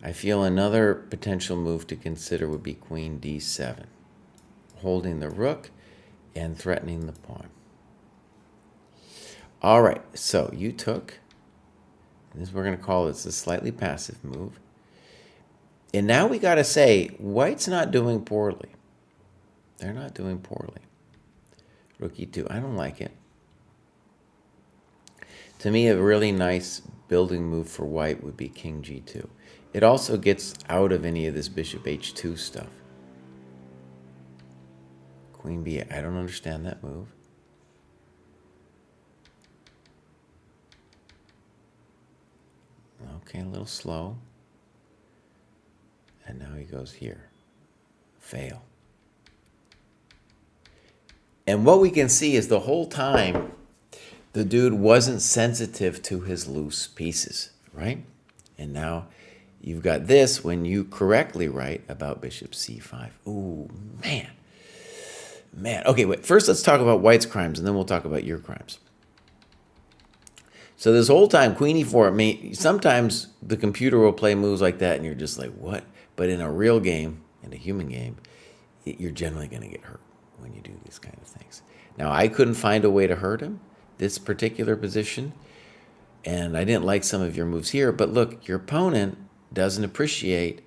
I feel another potential move to consider would be queen d7, holding the rook and threatening the pawn. All right, so you took. This we're going to call this a slightly passive move. And now we got to say, white's not doing poorly. They're not doing poorly. Rook e2, I don't like it. To me, a really nice building move for white would be king g2. It also gets out of any of this bishop h2 stuff. Queen b, I don't understand that move. Okay, a little slow. And now he goes here. Fail. And what we can see is the whole time, the dude wasn't sensitive to his loose pieces, right? And now you've got this when you correctly write about bishop c5. Ooh, man. Man. Okay, wait. First, let's talk about white's crimes, and then we'll talk about your crimes. So this whole time, queen e4, sometimes the computer will play moves like that, and you're just like, what? But in a real game, in a human game, you're generally going to get hurt when you do these kind of things. Now, I couldn't find a way to hurt him, this particular position, and I didn't like some of your moves here, but look, your opponent doesn't appreciate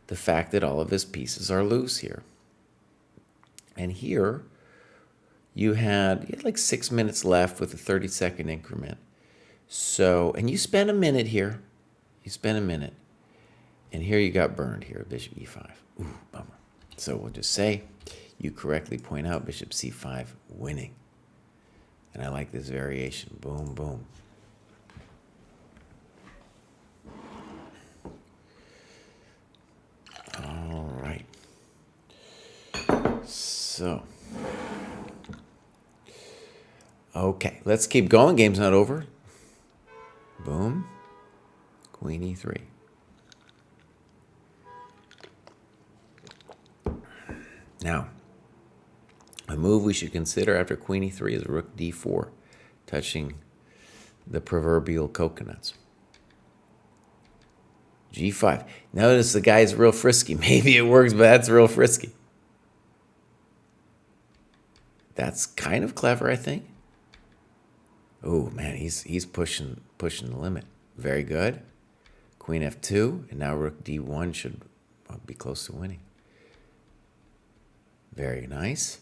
the fact that all of his pieces are loose here. And here, you had like 6 minutes left with a 30-second increment. So, and you spent a minute here. You spent a minute. And here you got burned here, bishop e5. Ooh, bummer. So we'll just say you correctly point out bishop c5 winning. And I like this variation. Boom, boom. All right. So, okay, let's keep going. Game's not over. Boom. Queen e3. Now, a move we should consider after queen e3 is rook d4, touching the proverbial coconuts. g5. Notice the guy's real frisky. Maybe it works, but that's real frisky. That's kind of clever, I think. Oh, man, he's pushing the limit. Very good. Queen f2, and now rook d1 should be close to winning. Very nice.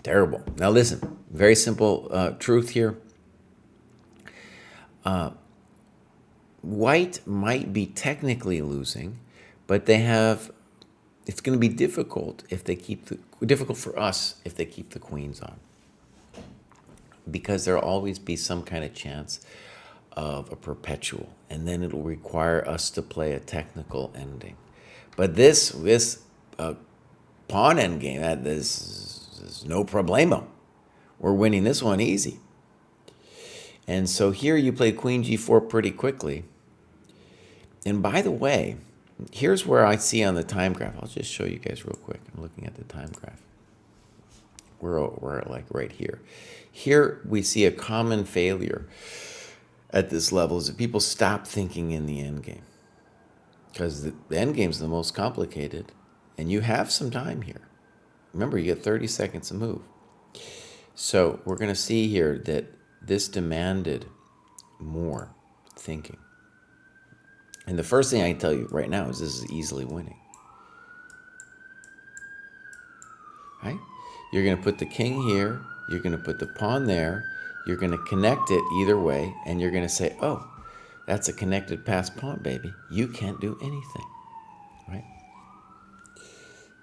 Terrible. Now listen, very simple truth here. White might be technically losing, but it's going to be difficult if they difficult for us if they keep the queens on. Because there'll always be some kind of chance of a perpetual, and then it'll require us to play a technical ending. But this pawn endgame, this is no problemo. We're winning this one easy. And so here you play queen g4 pretty quickly. And by the way, here's where I see on the time graph. I'll just show you guys real quick. I'm looking at the time graph. We're like right here. Here we see a common failure at this level is that people stop thinking in the endgame. Because the endgame is the most complicated, and you have some time here. Remember, you get 30 seconds to move. So we're going to see here that this demanded more thinking. And the first thing I can tell you right now is this is easily winning. Right? You're going to put the king here. You're going to put the pawn there. You're going to connect it either way, and you're going to say, oh, that's a connected passed pawn, baby. You can't do anything, right?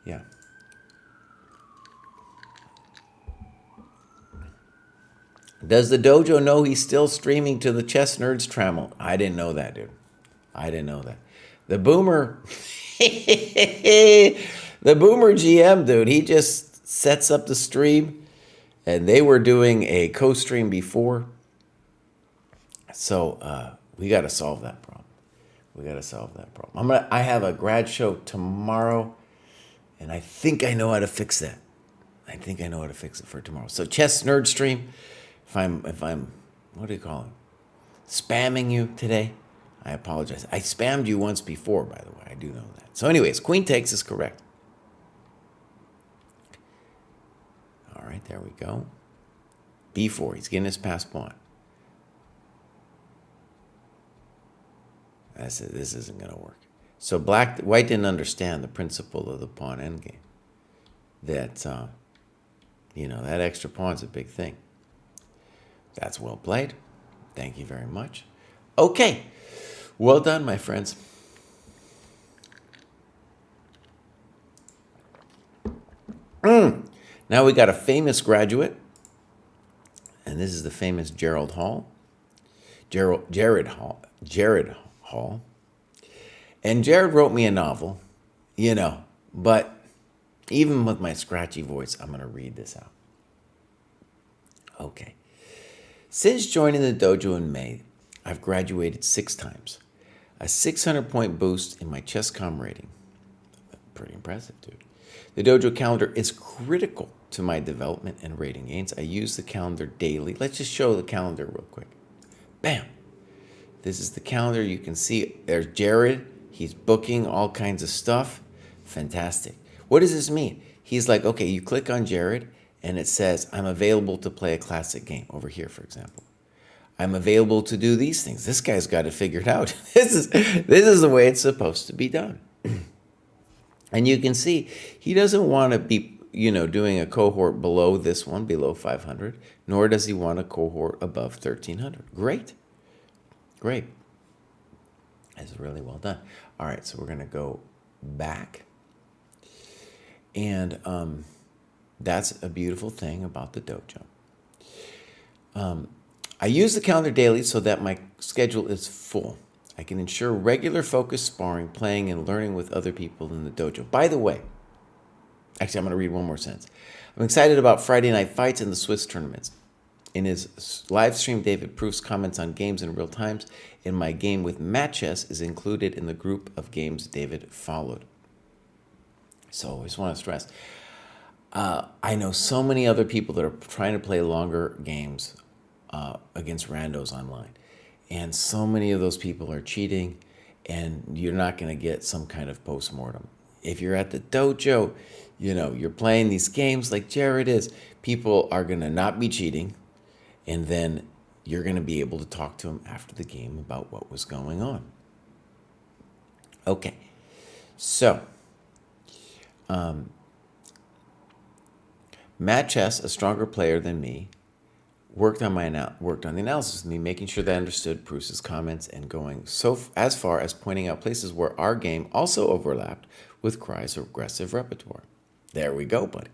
Yeah. Does the dojo know he's still streaming to the Chess Nerds channel? I didn't know that, dude. I didn't know that. The boomer, the boomer GM, dude, he just sets up the stream, and they were doing a co-stream before. So, we got to solve that problem. We got to solve that problem. I have a grad show tomorrow, and I think I know how to fix that. I think I know how to fix it for tomorrow. So Chess Nerd Stream, if I'm what do you call it? Spamming you today, I apologize. I spammed you once before, by the way. I do know that. So anyways, queen takes is correct. All right, there we go. b4, he's getting his passed pawn. I said, this isn't going to work. So white didn't understand the principle of the pawn endgame. That, that extra pawn's a big thing. That's well played. Thank you very much. Okay. Well done, my friends. Now we got a famous graduate, and this is the famous Jared Hall. Jared Hall. And Jared wrote me a novel, but even with my scratchy voice, I'm going to read this out. Okay. Since joining the dojo in May, I've graduated 6 times. A 600-point boost in my ChessCom rating. Pretty impressive, dude. The dojo calendar is critical to my development and rating gains. I use the calendar daily. Let's just show the calendar real quick. Bam. This is the calendar. You can see there's Jared. He's booking all kinds of stuff. Fantastic. What does this mean? He's like, okay, you click on Jared, and it says, I'm available to play a classic game. Over here, for example. I'm available to do these things. This guy's got it figured out. This is the way it's supposed to be done. And you can see he doesn't want to be, doing a cohort below this one, below 500, nor does he want a cohort above 1300. Great. Great. That's really well done. All right, so we're going to go back. And that's a beautiful thing about the dojo. I use the calendar daily so that my schedule is full. I can ensure regular focused sparring, playing, and learning with other people in the dojo. By the way, actually, I'm going to read one more sentence. I'm excited about Friday night fights and the Swiss tournaments. In his live stream, David Pruess comments on games in real times, and my game with Matt Chess is included in the group of games David followed. So I just want to stress, I know so many other people that are trying to play longer games against randos online. And so many of those people are cheating, and you're not going to get some kind of post-mortem. If you're at the dojo, you're playing these games like Jared is, people are going to not be cheating, and then you're going to be able to talk to them after the game about what was going on. Okay, so Matt Chess, a stronger player than me, worked on the analysis with me, making sure that I understood Pruess's comments and going as far as pointing out places where our game also overlapped with Kraai's aggressive repertoire. There we go, buddy.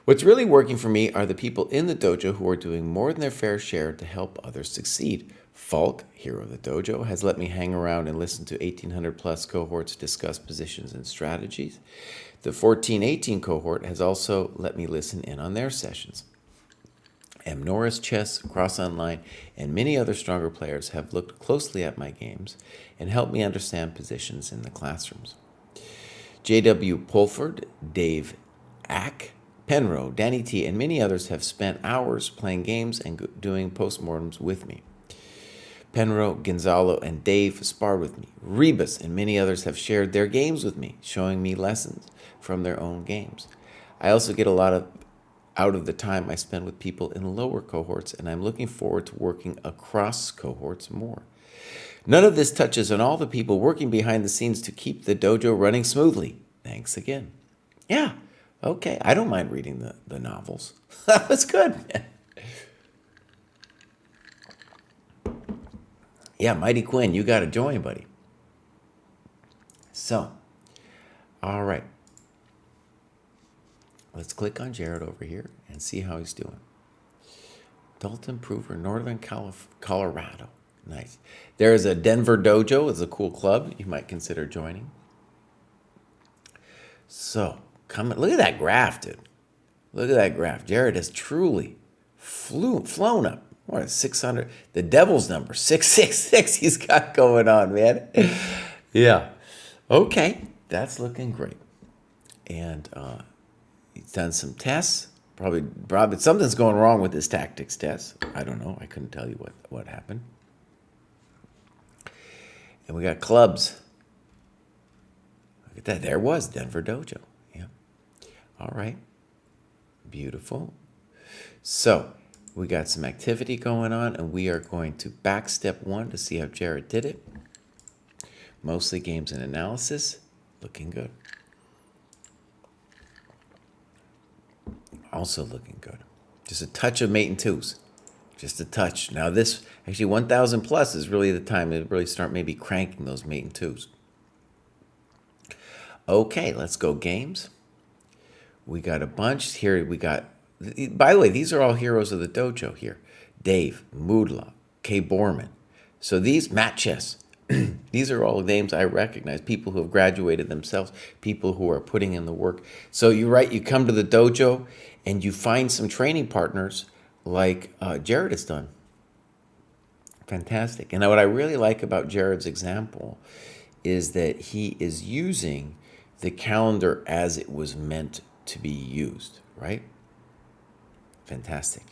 What's really working for me are the people in the dojo who are doing more than their fair share to help others succeed. Falk, hero of the dojo, has let me hang around and listen to 1,800 plus cohorts discuss positions and strategies. The 14-18 cohort has also let me listen in on their sessions. M. Norris Chess, Cross Online, and many other stronger players have looked closely at my games and helped me understand positions in the classrooms. J.W. Pulford, Dave Ack, Penrose, Danny T., and many others have spent hours playing games and doing postmortems with me. Penrose, Gonzalo, and Dave sparred with me. Rebus and many others have shared their games with me, showing me lessons from their own games. I also get a lot out of the time I spend with people in lower cohorts, and I'm looking forward to working across cohorts more. None of this touches on all the people working behind the scenes to keep the dojo running smoothly. Thanks again. Yeah, okay. I don't mind reading the novels. That was good, man. Yeah, Mighty Quinn, you got to join, buddy. So, all right. Let's click on Jared over here and see how he's doing. Dalton Prover, Northern Colorado. Nice. There's a Denver Dojo. It's a cool club you might consider joining. So, look at that graph, dude. Look at that graph. Jared has truly flown up. What, 600? The devil's number, 666 he's got going on, man. Yeah. Okay. That's looking great. And he's done some tests. Probably something's going wrong with his tactics test. I don't know. I couldn't tell you what happened. And we got clubs. Look at that. There was Denver Dojo. Yeah. All right. Beautiful. So we got some activity going on, and we are going to back step 1 to see how Jared did it. Mostly games and analysis. Looking good. Also looking good. Just a touch of mate and twos. just a touch. Now this, actually 1,000 plus is really the time to really start maybe cranking those mate and twos. Okay, let's go games. We got a bunch here. We got, by the way, these are all heroes of the dojo here. Dave, Moodla, Kay Borman. So these, Matt Chess, these are all names I recognize, people who have graduated themselves, people who are putting in the work. So you're right, you come to the dojo and you find some training partners like Jared has done. Fantastic. And what I really like about Jared's example is that he is using the calendar as it was meant to be used, right? Fantastic.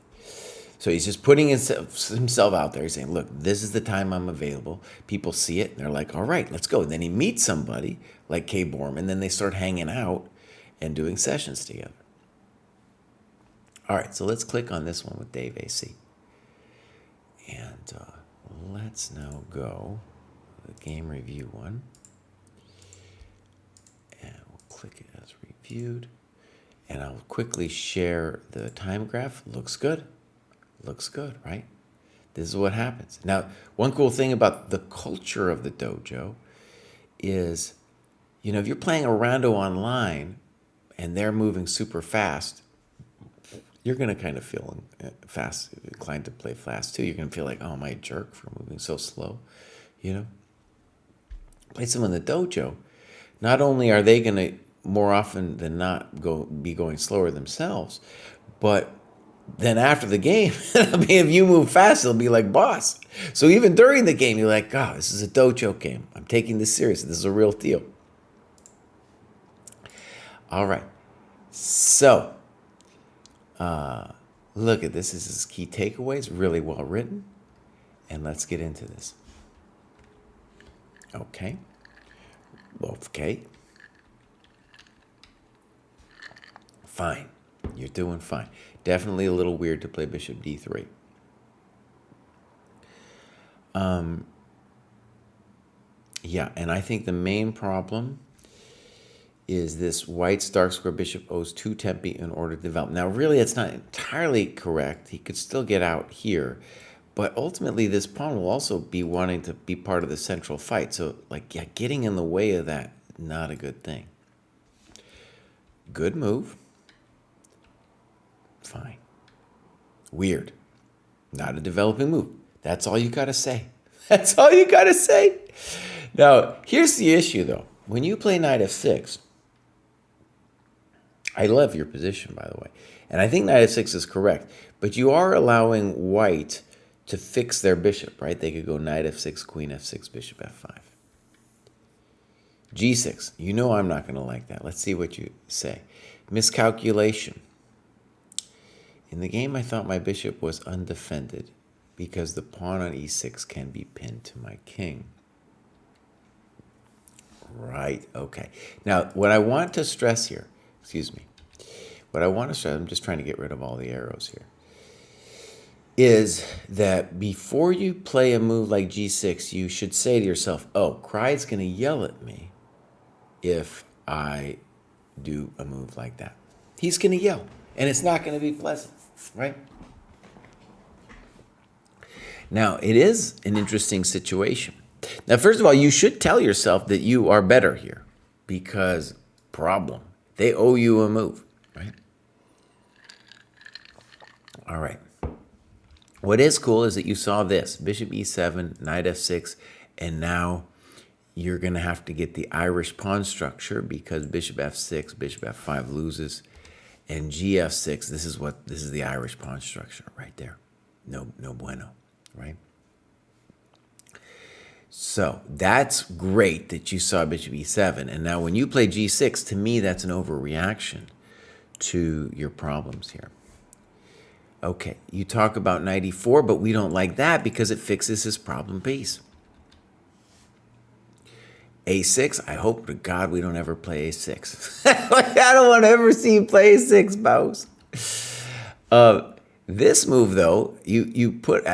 So he's just putting himself out there. He's saying, look, this is the time I'm available. People see it, and they're like, all right, let's go. And then he meets somebody like Kay Borman, and then they start hanging out and doing sessions together. All right, so let's click on this one with Dave AC. And let's now go to the game review one. And we'll click it as reviewed. And I'll quickly share the time graph. Looks good. Looks good, right? This is what happens. Now, one cool thing about the culture of the dojo is, if you're playing a rando online and they're moving super fast, you're going to kind of feel inclined to play fast too. You're going to feel like, oh, am I a jerk for moving so slow? Play someone in the dojo. Not only are they going to more often than not be going slower themselves, but then after the game, if you move fast, it'll be like boss. So even during the game, you're like, oh, this is a dojo game. I'm taking this seriously. This is a real deal. All right. So look at this. This is key takeaways. Really well written. And let's get into this. Okay. Okay. Fine. You're doing fine. Definitely a little weird to play bishop d3. Yeah, and I think the main problem is this white's dark square bishop owes 2 tempi in order to develop. Now, really, it's not entirely correct. He could still get out here. But ultimately, this pawn will also be wanting to be part of the central fight. So, getting in the way of that, not a good thing. Good move. Fine. Weird. Not a developing move. That's all you got to say. That's all you got to say. Now, here's the issue, though. When you play knight f6, I love your position, by the way. And I think knight f6 is correct. But you are allowing white to fix their bishop, right? They could go knight f6, queen f6, bishop f5. g6. I'm not going to like that. Let's see what you say. Miscalculation. In the game, I thought my bishop was undefended because the pawn on e6 can be pinned to my king. Right, okay. Now, what I want to stress here, I'm just trying to get rid of all the arrows here, is that before you play a move like g6, you should say to yourself, oh, Kraai's going to yell at me if I do a move like that. He's going to yell, and it's not going to be pleasant. Right? Now, it is an interesting situation. Now, first of all, you should tell yourself that you are better here because problem. They owe you a move, right? All right. What is cool is that you saw this, bishop e7, knight f6, and now you're going to have to get the Irish pawn structure because bishop f6, bishop f5 loses. And gf6, this is the Irish pawn structure right there. No bueno, right? So that's great that you saw bishop e7. And now when you play g6, to me, that's an overreaction to your problems here. Okay, you talk about knight e4, but we don't like that because it fixes his problem piece. a6, I hope to God we don't ever play a6. I don't want to ever see you play a6, Bows. This move, though, you put,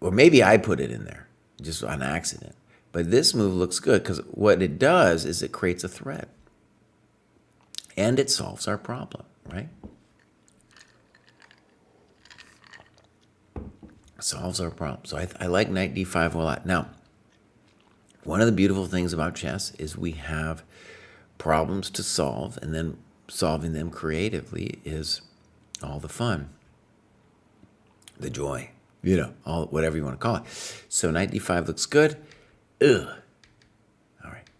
or maybe I put it in there, just on accident. But this move looks good because what it does is it creates a threat. And it solves our problem, right? Solves our problem. So I like knight d5 a lot. Now, one of the beautiful things about chess is we have problems to solve, and then solving them creatively is all the fun, the joy, all whatever you want to call it. So knight d5 looks good. Ugh. All right.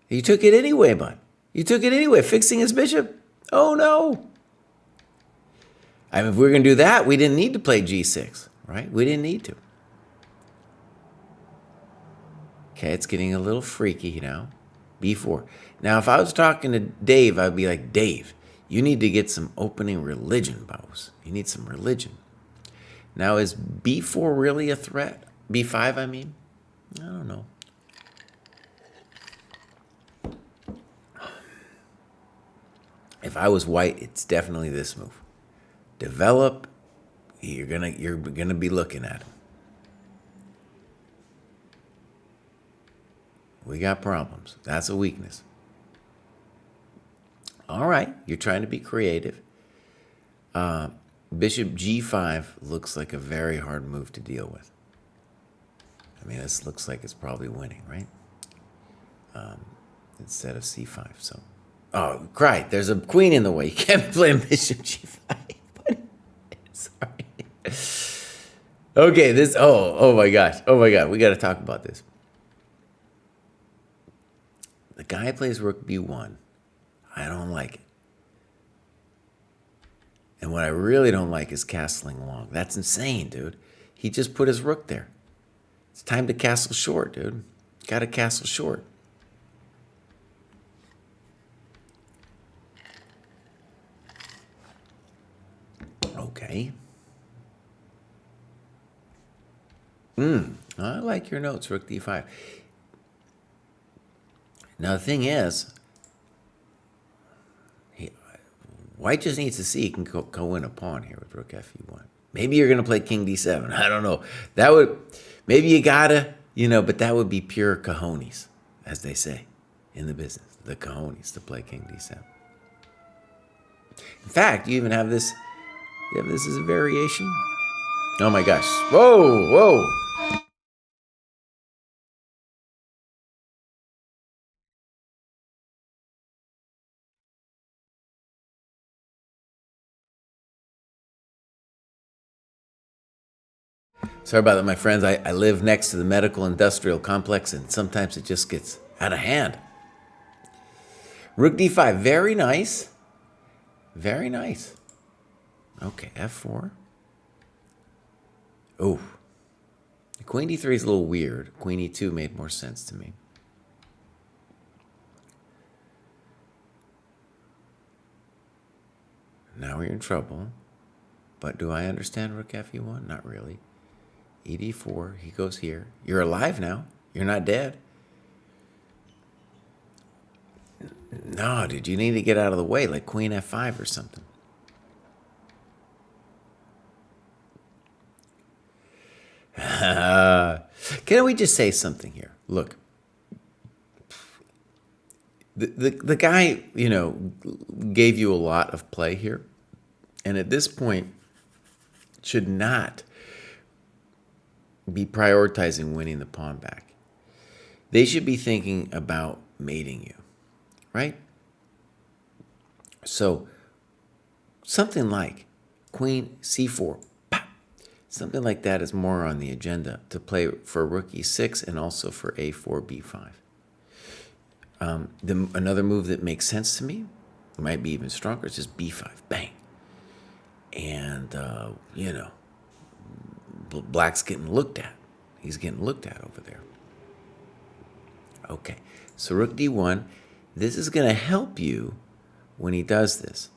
You took it anyway, bud. You took it anyway, fixing his bishop. Oh, no. I mean, if we were going to do that, we didn't need to play g6, right? We didn't need to. Okay, it's getting a little freaky now. b4. Now, if I was talking to Dave, I'd be like, Dave, you need to get some opening religion, bows. You need some religion. Now, is b4 really a threat? b5, I mean? I don't know. If I was white, it's definitely this move. Develop, you're gonna be looking at him. We got problems. That's a weakness. All right, you're trying to be creative. Bishop g5 looks like a very hard move to deal with. I mean, this looks like it's probably winning, right? Instead of c5. So, oh, Kraai, there's a queen in the way. You can't be playing bishop g5. Sorry. Okay, this. Oh my gosh. Oh my God. We got to talk about this. The guy plays rook b1. I don't like it. And what I really don't like is castling long. That's insane, dude. He just put his rook there. It's time to castle short, dude. Got to castle short. Okay. I like your notes, rook d5. Now, the thing is, white just needs to see he can go win a pawn here with rook fe1. Maybe you're going to play king d7. I don't know. Maybe you got to, but that would be pure cojones, as they say in the business. The cojones to play king d7. In fact, you even have this. You have this as a variation. Oh my gosh. Whoa. Sorry about that, my friends. I live next to the medical industrial complex, and sometimes it just gets out of hand. Rook d5, very nice. Very nice. Okay, f4. Oh. Queen d3 is a little weird. Queen e2 made more sense to me. Now we're in trouble. But do I understand rook fe1? Not really. E d4, he goes here. You're alive now. You're not dead. No, dude, you need to get out of the way, like queen f5 or something. Can we just say something here? Look, the guy, gave you a lot of play here, and at this point, should not be prioritizing winning the pawn back. They should be thinking about mating you, right? So something like queen c4, pop, something like that is more on the agenda to play for rook e6 and also for a4 b5. Another move that makes sense to me, might be even stronger, is just b5, bang. And, Black's getting looked at. He's getting looked at over there. Okay, so rook d1. This is going to help you when he does this.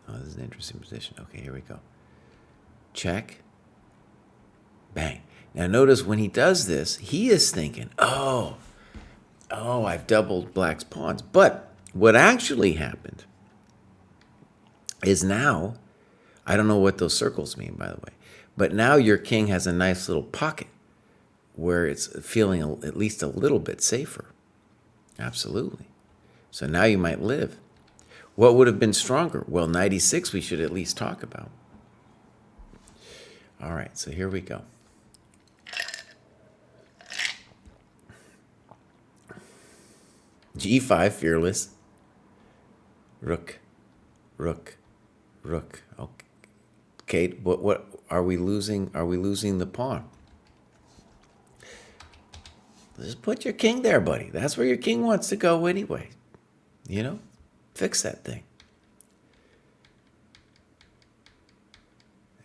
Oh, this is an interesting position. Okay, here we go. Check. Bang. Now notice when he does this, he is thinking, oh, I've doubled Black's pawns. But what actually happened is now, I don't know what those circles mean, by the way, but now your king has a nice little pocket where it's feeling at least a little bit safer. Absolutely. So now you might live. What would have been stronger? Well, knight e6 we should at least talk about. All right, so here we go. G5, fearless. Rook, rook, rook. Okay, what are we losing? Are we losing the pawn? Just put your king there, buddy. That's where your king wants to go anyway. You know, fix that thing.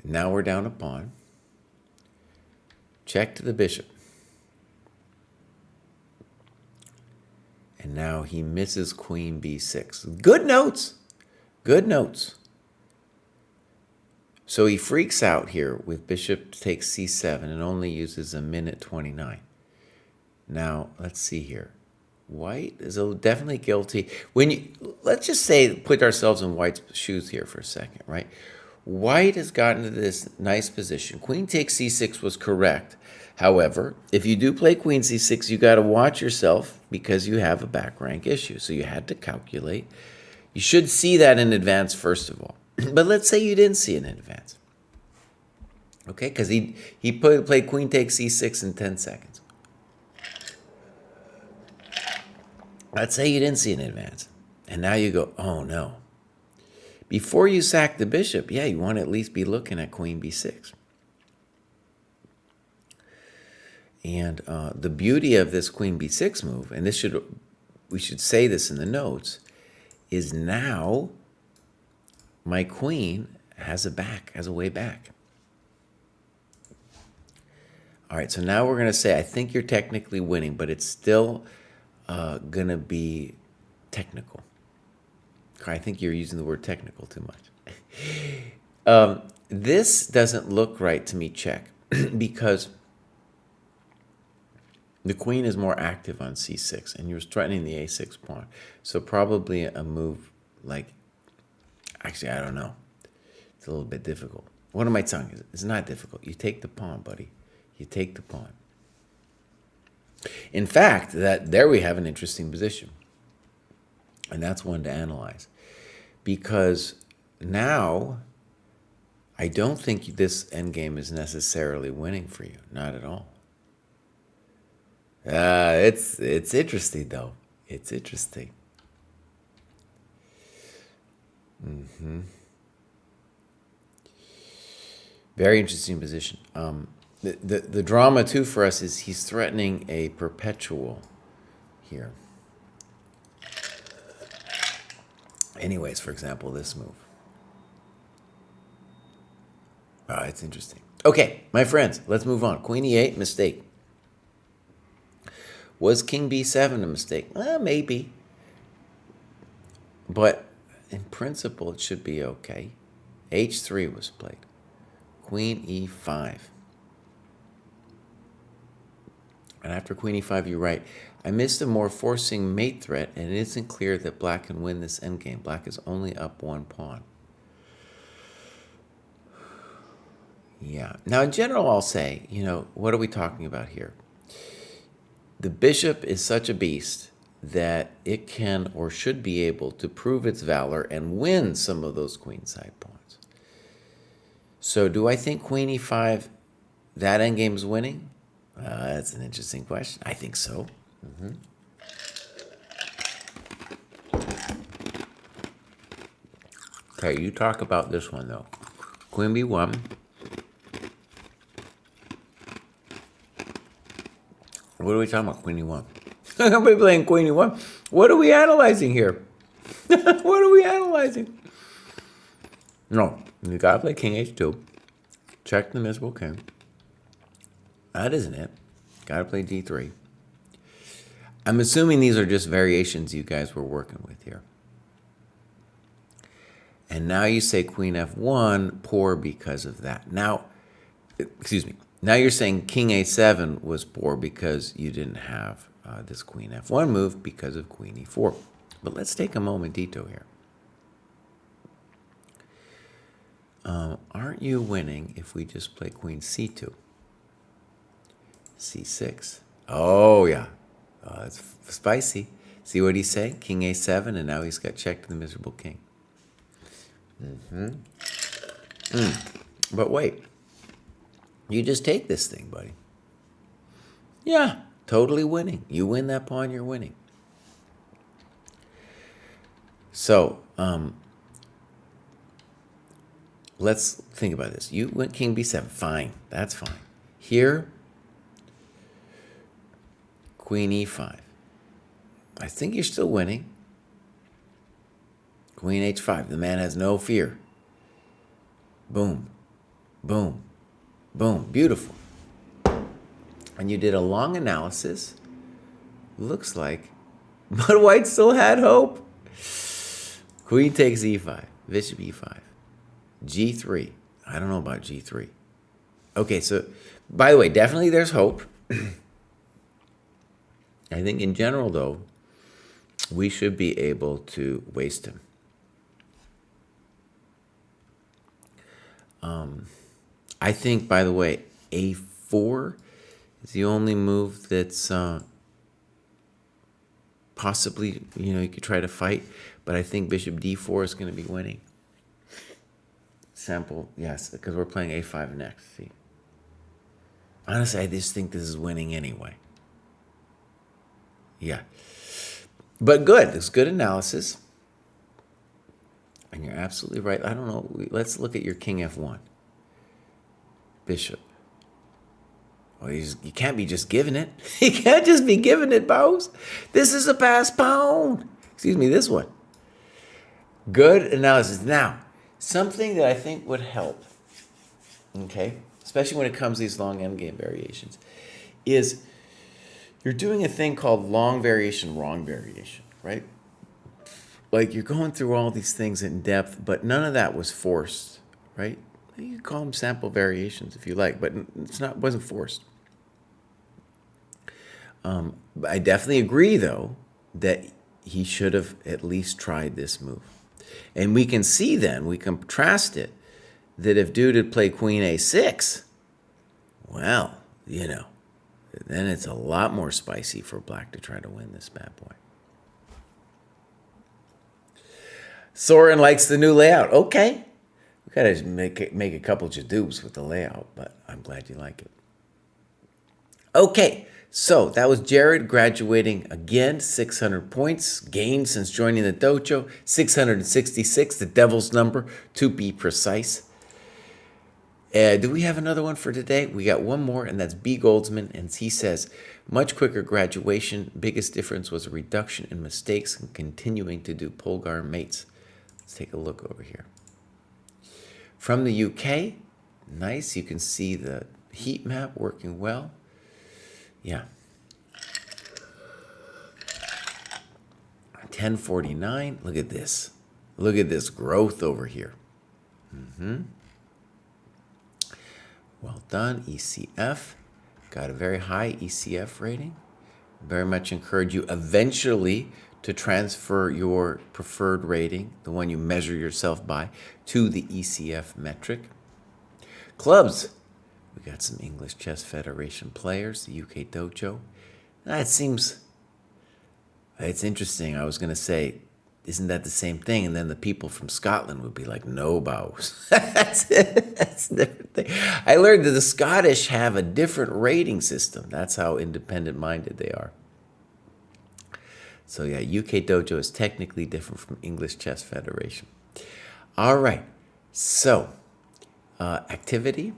Now we're down a pawn. Check to the bishop. And now he misses queen b6. Good notes. Good notes. So he freaks out here with bishop takes c7 and only uses a minute 29. Now, let's see here. White is definitely guilty. Let's just say, put ourselves in White's shoes here for a second, right? White has gotten to this nice position. Queen takes c6 was correct. However, if you do play queen c6, you got to watch yourself because you have a back rank issue. So you had to calculate. You should see that in advance, first of all. But let's say you didn't see it in advance. Okay, because he played queen takes c6 in 10 seconds. Let's say you didn't see it in advance. And now you go, oh no. Before you sack the bishop, yeah, you want to at least be looking at queen b6. And the beauty of this queen b6 move, and we should say this in the notes, is now my queen has a way back. All right, so now we're going to say, I think you're technically winning, but it's still going to be technical. I think you're using the word technical too much. This doesn't look right to me, check, because the queen is more active on c6, and you're threatening the a6 pawn. So probably a move like, actually, I don't know. It's a little bit difficult. What am I telling you? It's not difficult. You take the pawn, buddy. You take the pawn. In fact, there we have an interesting position. And that's one to analyze. Because now, I don't think this endgame is necessarily winning for you. Not at all. It's interesting, though. It's interesting. Very interesting position. The drama, too, for us is he's threatening a perpetual here. Anyways, for example, this move. It's interesting. Okay, my friends, let's move on. Queen e8, mistake. Was king b7 a mistake? Maybe. But in principle, it should be okay. h3 was played. Queen e5. And after queen e5, you write, I missed a more forcing mate threat, and it isn't clear that black can win this endgame. Black is only up one pawn. Yeah. Now, in general, I'll say, what are we talking about here? The bishop is such a beast that it can or should be able to prove its valor and win some of those queenside pawns. So do I think queen e5, that endgame is winning? That's an interesting question. I think so. Okay, you talk about this one, though. Queen b1. What are we talking about, queen e1? I'm playing queen e1. What are we analyzing here? What are we analyzing? No, you gotta play king h2. Check the miserable king. That isn't it. Gotta play d3. I'm assuming these are just variations you guys were working with here. And now you say queen f1, poor because of that. Now, excuse me. Now you're saying king a7 was poor because you didn't have this queen f1 move because of queen e4. But let's take a momentito here. Aren't you winning if we just play queen c2? c6. Oh, yeah. It's spicy. See what he's saying? King a7, and now he's got checked the miserable king. But wait. You just take this thing, buddy. Yeah, totally winning. You win that pawn, you're winning. So, let's think about this. You went king b7. Fine. That's fine. Here, queen e5. I think you're still winning. Queen h5. The man has no fear. Boom. Boom. Boom. Beautiful. And you did a long analysis. Looks like. But white still had hope. Queen takes e5. Bishop e5. g3. I don't know about g3. Okay, so, by the way, definitely there's hope. I think in general, though, we should be able to waste him. I think, by the way, a4 is the only move that's possibly, you could try to fight. But I think bishop d4 is going to be winning. Sample, yes, because we're playing a5 next. See, honestly, I just think this is winning anyway. Yeah, but good. It's good analysis, and you're absolutely right. I don't know. Let's look at your king f1. Bishop. Oh, you can't be just giving it. You can't just be giving it, boss. This is a passed pawn. Excuse me, this one. Good analysis. Now, something that I think would help, okay, especially when it comes to these long endgame variations, is you're doing a thing called long variation, wrong variation, right? Like you're going through all these things in depth, but none of that was forced, right? You can call them sample variations if you like, but wasn't forced. I definitely agree, though, that he should have at least tried this move. And we can see then, we contrast it, that if dude had played queen a6, well, then it's a lot more spicy for black to try to win this bad boy. Soren likes the new layout. Okay. We got to make a couple jadoops with the layout, but I'm glad you like it. Okay. So that was Jared graduating again, 600 points gained since joining the dojo, 666, the devil's number, to be precise. Do we have another one for today? We got one more, and that's B. Goldsman, and he says, much quicker graduation. Biggest difference was a reduction in mistakes and continuing to do Polgar mates. Let's take a look over here. From the UK, nice. You can see the heat map working well. Yeah. 1049. Look at this. Look at this growth over here. Well done, ECF. Got a very high ECF rating. Very much encourage you eventually to transfer your preferred rating, the one you measure yourself by, to the ECF metric. Clubs. We got some English Chess Federation players, the UK Dojo. It's interesting. I was going to say, isn't that the same thing? And then the people from Scotland would be like, no, bows. That's a different thing. I learned that the Scottish have a different rating system. That's how independent-minded they are. So yeah, UK Dojo is technically different from English Chess Federation. All right. So, activity.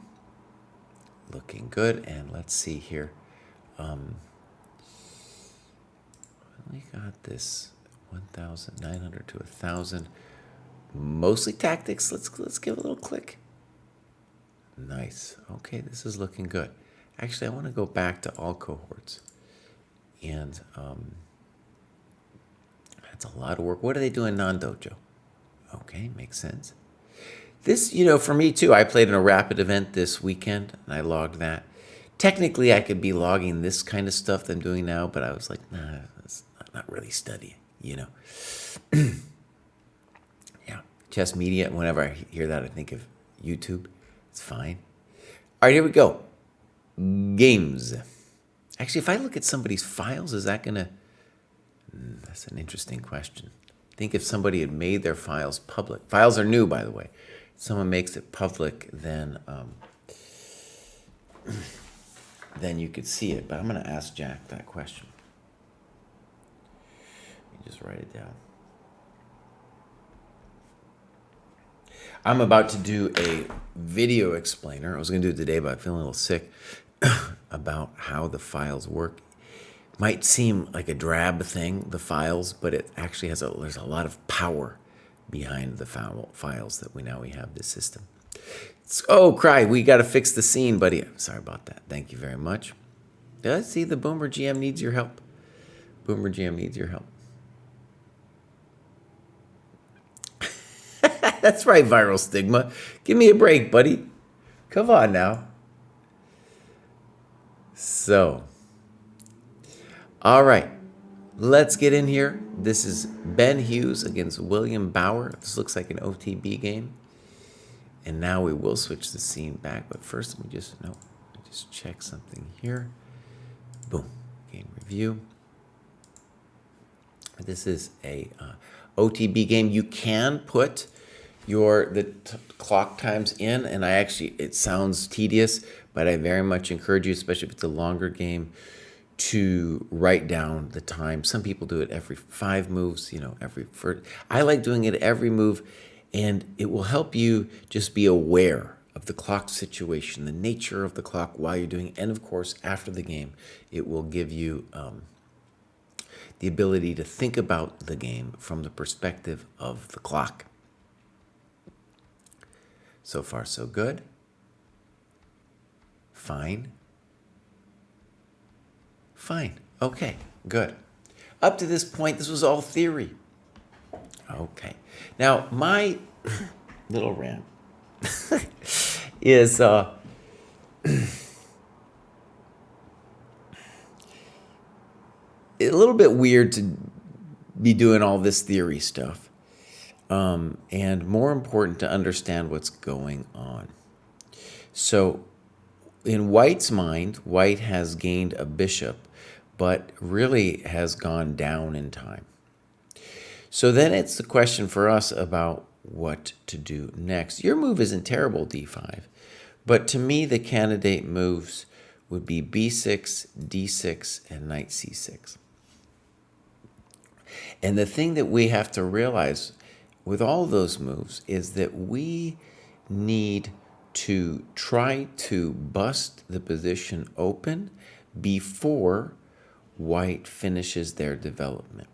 Looking good. And let's see here. We got this 1,900 to 1,000. Mostly tactics. Let's give a little click. Nice. Okay, this is looking good. Actually, I want to go back to all cohorts. And that's a lot of work. What do they do in non-dojo? Okay, makes sense. This, for me too, I played in a rapid event this weekend, and I logged that. Technically, I could be logging this kind of stuff that I'm doing now, but I was like, nah, that's not really studying, Yeah, chess media, whenever I hear that, I think of YouTube. It's fine. All right, here we go. Games. Actually, if I look at somebody's files, is that going to... That's an interesting question. I think if somebody had made their files public... Files are new, by the way. If someone makes it public, then then you could see it. But I'm going to ask Jack that question. Let me just write it down. I'm about to do a video explainer. I was going to do it today, but I'm feeling a little sick about how the files work. Might seem like a drab thing, the files, but it actually there's a lot of power behind the files that we have this system. Oh, Kraai, we got to fix the scene, buddy. Sorry about that. Thank you very much. See, the Boomer GM needs your help. Boomer GM needs your help. That's right, Viral Stigma. Give me a break, buddy. Come on now. So, all right. Let's get in here. This is Ben Hughes against William Bauer. This looks like an OTB game. And now we will switch the scene back. But first, let me just check something here. Boom. Game review. This is a OTB game. You can put the clock times in, and it sounds tedious, but I very much encourage you, especially if it's a longer game, to write down the time. Some people do it every 5 moves, I like doing it every move, and it will help you just be aware of the clock situation, the nature of the clock while you're doing it, and of course, after the game, it will give you the ability to think about the game from the perspective of the clock. So far, so good. Fine. Fine. Okay, good. Up to this point, this was all theory. Okay. Now, my little rant is a little bit weird to be doing all this theory stuff. And more important to understand what's going on. So in White's mind, White has gained a bishop, but really has gone down in time. So then it's the question for us about what to do next. Your move isn't terrible, d5, but to me the candidate moves would be b6, d6, and knight c6. And the thing that we have to realize with all those moves is that we need to try to bust the position open before White finishes their development.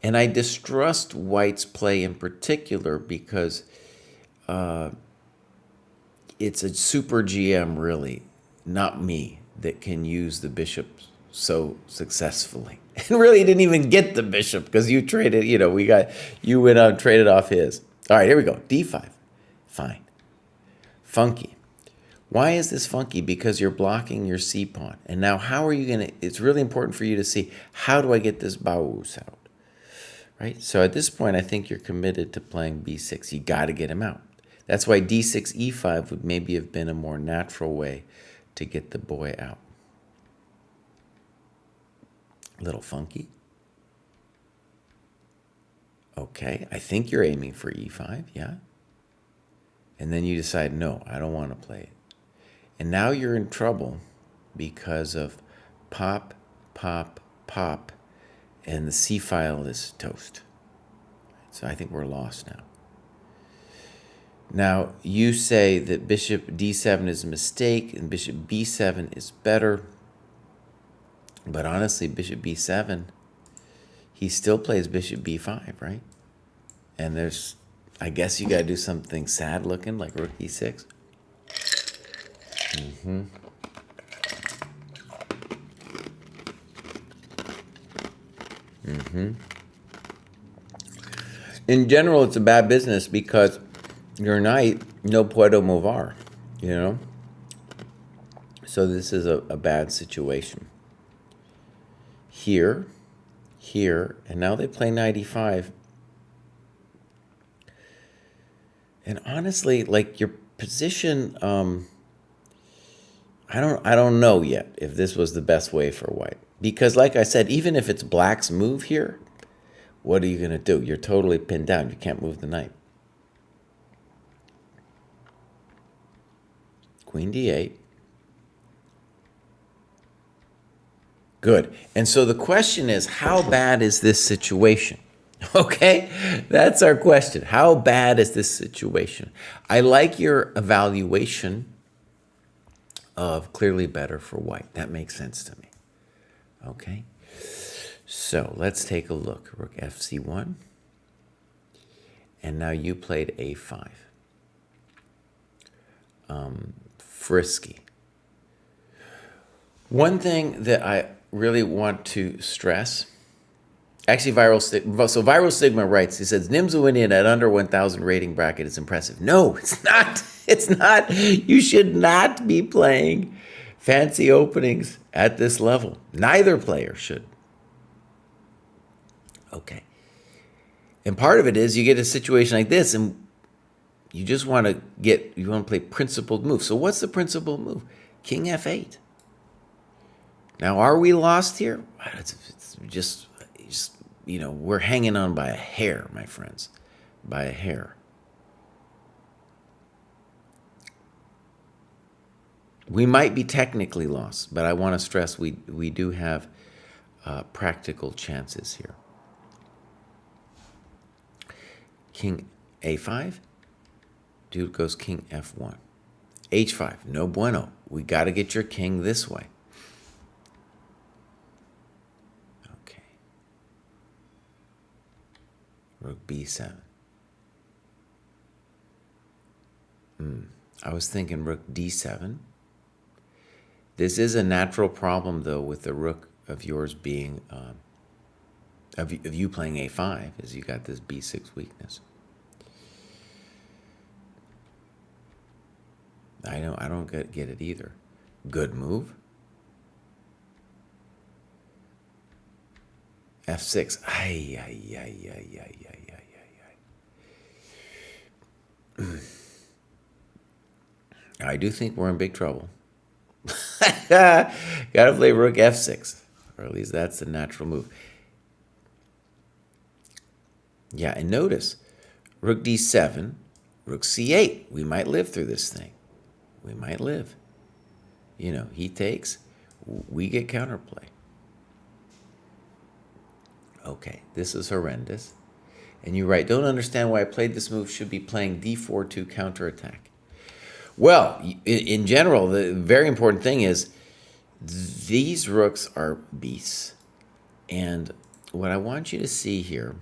And I distrust White's play in particular because it's a super GM, really, not me, that can use the bishop so successfully. And really didn't even get the bishop because you traded, you went out and traded off his. All right, here we go. d5. Fine. Funky. Why is this funky? Because you're blocking your c-pawn. And now how are you going to, it's really important for you to see, how do I get this Baus out? Right? So at this point, I think you're committed to playing b6. You got to get him out. That's why d6, e5 would maybe have been a more natural way to get the boy out. A little funky. Okay, I think you're aiming for e5, yeah? And then you decide, no, I don't want to play it. And now you're in trouble because of pop, pop, pop, and the C file is toast. So I think we're lost now. Now, you say that bishop d7 is a mistake and bishop b7 is better. But honestly, bishop b7, he still plays bishop b5, right? And I guess you got to do something sad looking like rook e6. Mm-hmm. Mm-hmm. In general, it's a bad business because your knight no puedo mover, So this is a bad situation. Here, and now they play knight e5. And honestly, like your position, I don't know yet if this was the best way for White. Because like I said, even if it's Black's move here, what are you going to do? You're totally pinned down. You can't move the knight. Queen d8. Good. And so the question is, how bad is this situation? Okay, that's our question. How bad is this situation? I like your evaluation of clearly better for white. That makes sense to me. Okay, so let's take a look. Rook fc1. And now you played a5. Frisky. One thing that I really want to stress, actually Viral Sigma writes, he says, Nimzowinian at under 1,000 rating bracket is impressive. No, it's not. It's not. You should not be playing fancy openings at this level. Neither player should. Okay. And part of it is you get a situation like this and you just want to play principled moves. So what's the principled move? King f8. Now, are we lost here? It's just, we're hanging on by a hair, my friends, by a hair. We might be technically lost, but I want to stress we do have practical chances here. King a5. Dude goes king f1. h5. No bueno. We got to get your king this way. Okay. Rook b7. I was thinking rook d7. This is a natural problem, though, with the rook of yours being, of you playing a5, is you got this b6 weakness. I don't get it either. Good move. f6. Ay, ay, ay, ay, ay, ay, ay, ay. I do think we're in big trouble. Gotta play rook f6, or at least that's the natural move. Yeah, and notice, rook d7, rook c8. We might live through this thing. We might live. He takes, we get counterplay. Okay, this is horrendous. And you're right, don't understand why I played this move, should be playing d4 to counterattack. Well, in general, the very important thing is these rooks are beasts. And what I want you to see here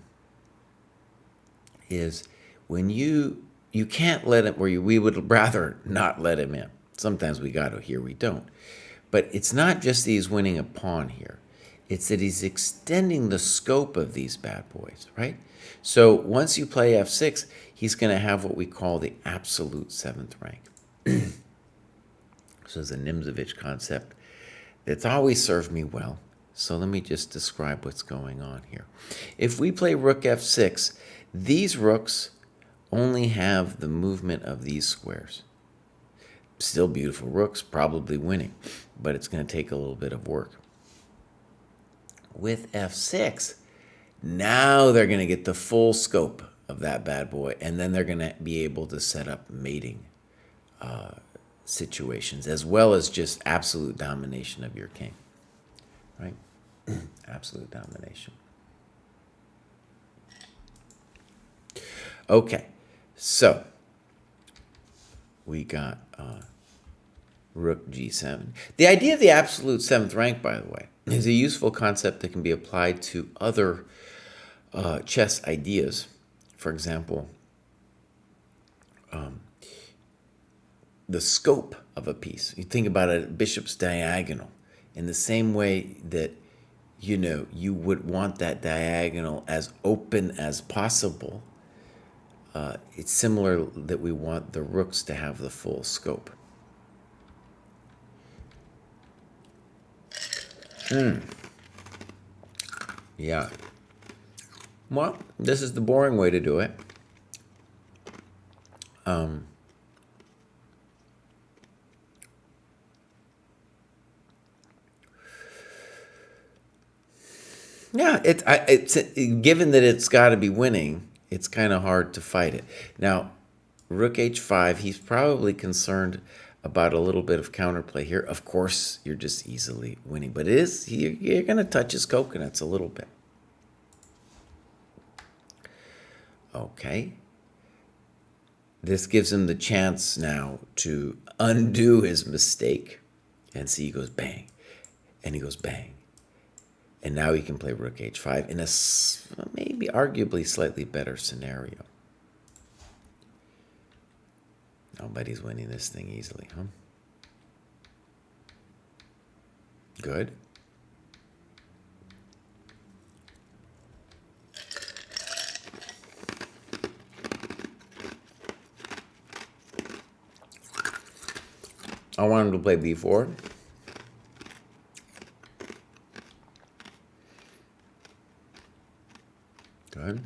is when you can't let him, we would rather not let him in. Sometimes we got to, here we don't. But it's not just that he's winning a pawn here. It's that he's extending the scope of these bad boys, right? So once you play f6, he's going to have what we call the absolute 7th rank. So it's a Nimzowitsch concept that's always served me well. So let me just describe what's going on here. If we play rook f6, these rooks only have the movement of these squares. Still beautiful rooks, probably winning, but it's going to take a little bit of work. With f6, now they're going to get the full scope of that bad boy, and then they're going to be able to set up mating situations, as well as just absolute domination of your king, right? Absolute domination. Okay, so we got rook g7. The idea of the absolute 7th rank, by the way, is a useful concept that can be applied to other chess ideas. For example, the scope of a piece. You think about a bishop's diagonal in the same way that, you would want that diagonal as open as possible. It's similar that we want the rooks to have the full scope. Yeah. Well, this is the boring way to do it. Yeah, it's given that it's got to be winning, it's kind of hard to fight it. Now, rook h5, he's probably concerned about a little bit of counterplay here. Of course, you're just easily winning, but it is, you're going to touch his coconuts a little bit. Okay. This gives him the chance now to undo his mistake. And see, he goes bang, and he goes bang. And now he can play rook h5 in a maybe arguably slightly better scenario. Nobody's winning this thing easily, huh? Good. I want him to play b4. Good.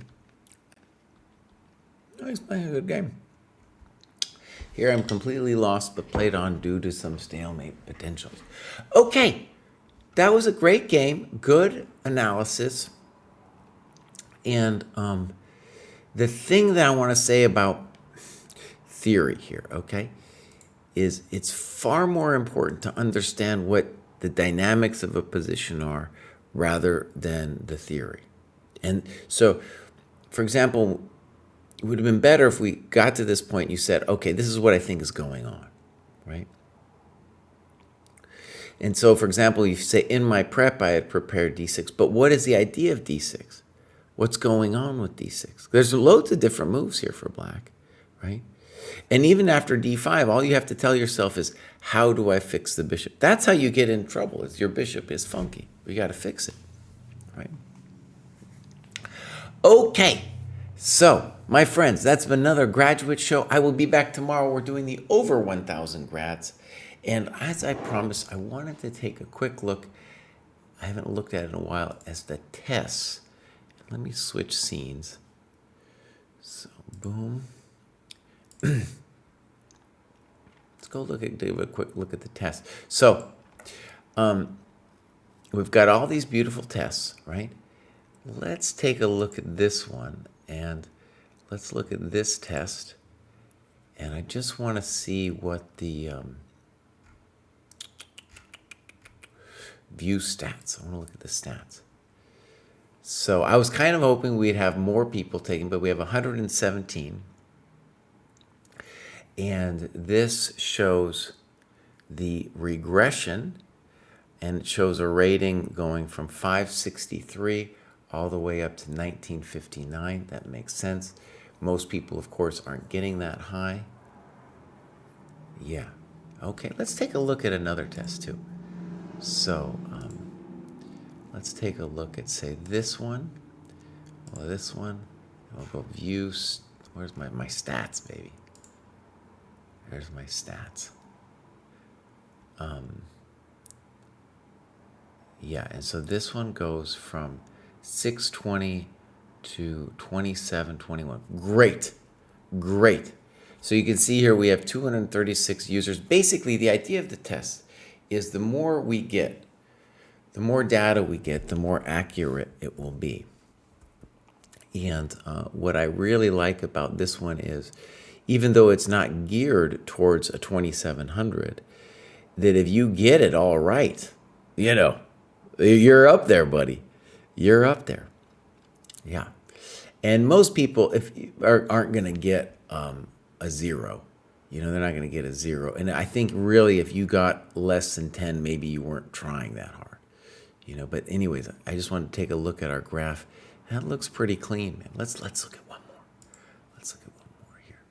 Oh, he's playing a good game. Here I'm completely lost, but played on due to some stalemate potentials. Okay, that was a great game. Good analysis. And the thing that I want to say about theory here, okay, is it's far more important to understand what the dynamics of a position are rather than the theory. And so, for example, it would have been better if we got to this point and you said, okay, this is what I think is going on, right? And so, for example, you say, in my prep, I had prepared d6, but what is the idea of d6? What's going on with d6? There's loads of different moves here for black, right? And even after d5, all you have to tell yourself is, how do I fix the bishop? That's how you get in trouble, is your bishop is funky. We got to fix it, right? Okay, so, my friends, that's been another graduate show. I will be back tomorrow. We're doing the over 1,000 grads. And as I promised, I wanted to take a quick look. I haven't looked at it in a while, as the tests. Let me switch scenes. So, boom. Let's go do a quick look at the test. So, we've got all these beautiful tests, right? Let's take a look at this one, and let's look at this test. And I just want to see what the view stats. I want to look at the stats. So I was kind of hoping we'd have more people taking, but we have 117. And this shows the regression, and it shows a rating going from 563 all the way up to 1959. That makes sense. Most people, of course, aren't getting that high. Yeah. Okay, let's take a look at another test, too. So, let's take a look at, say, this one. Or this one. I'll go views. Where's my stats, baby? There's my stats. Yeah, and so this one goes from 620 to 2721. Great, great. So you can see here we have 236 users. Basically, the idea of the test is the more we get, the more data we get, the more accurate it will be. And what I really like about this one is, even though it's not geared towards a 2700, that if you get it all right, you know, you're up there, buddy. You're up there. Yeah. And most people aren't going to get a 0. You know, they're not going to get a 0. And I think really if you got less than 10, maybe you weren't trying that hard. You know, but anyways, I just want to take a look at our graph. That looks pretty clean, man. Let's look at one more. Let's look at one more here.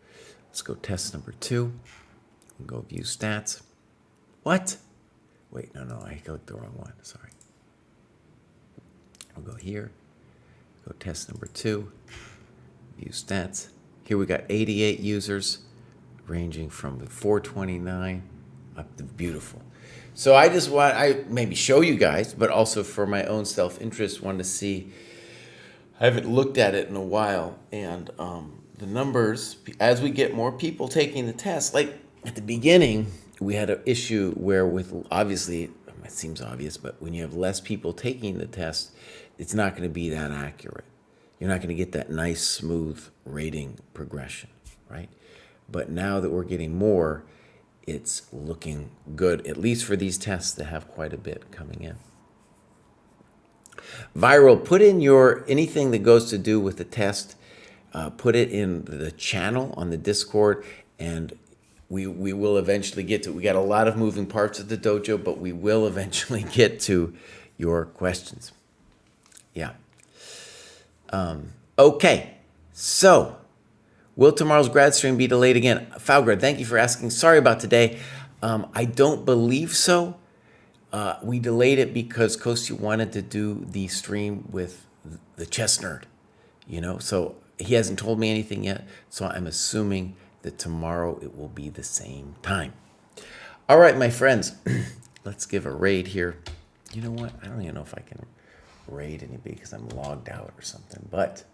Let's go test number 2. We'll go view stats. What? Wait, no, I clicked the wrong one. Sorry. We'll go here. Go test number 2. View stats. Here we got 88 users, ranging from 429 up to beautiful. So I maybe show you guys, but also for my own self-interest, want to see. I haven't looked at it in a while, and the numbers, as we get more people taking the test, like at the beginning, we had an issue where obviously, it seems obvious, but when you have less people taking the test, it's not going to be that accurate. You're not going to get that nice, smooth rating progression, right? But now that we're getting more, it's looking good, at least for these tests that have quite a bit coming in. Viral, put in anything that goes to do with the test, put it in the channel on the Discord, and we will eventually get to, we got a lot of moving parts of the dojo, but we will eventually get to your questions. Yeah. Okay, so will tomorrow's grad stream be delayed again? Falgrad, thank you for asking. Sorry about today. I don't believe so. We delayed it because Kostya wanted to do the stream with the chess nerd, so he hasn't told me anything yet. So I'm assuming that tomorrow it will be the same time. All right, my friends, let's give a raid here. You know what? I don't even know if I can raid anybody because I'm logged out or something, but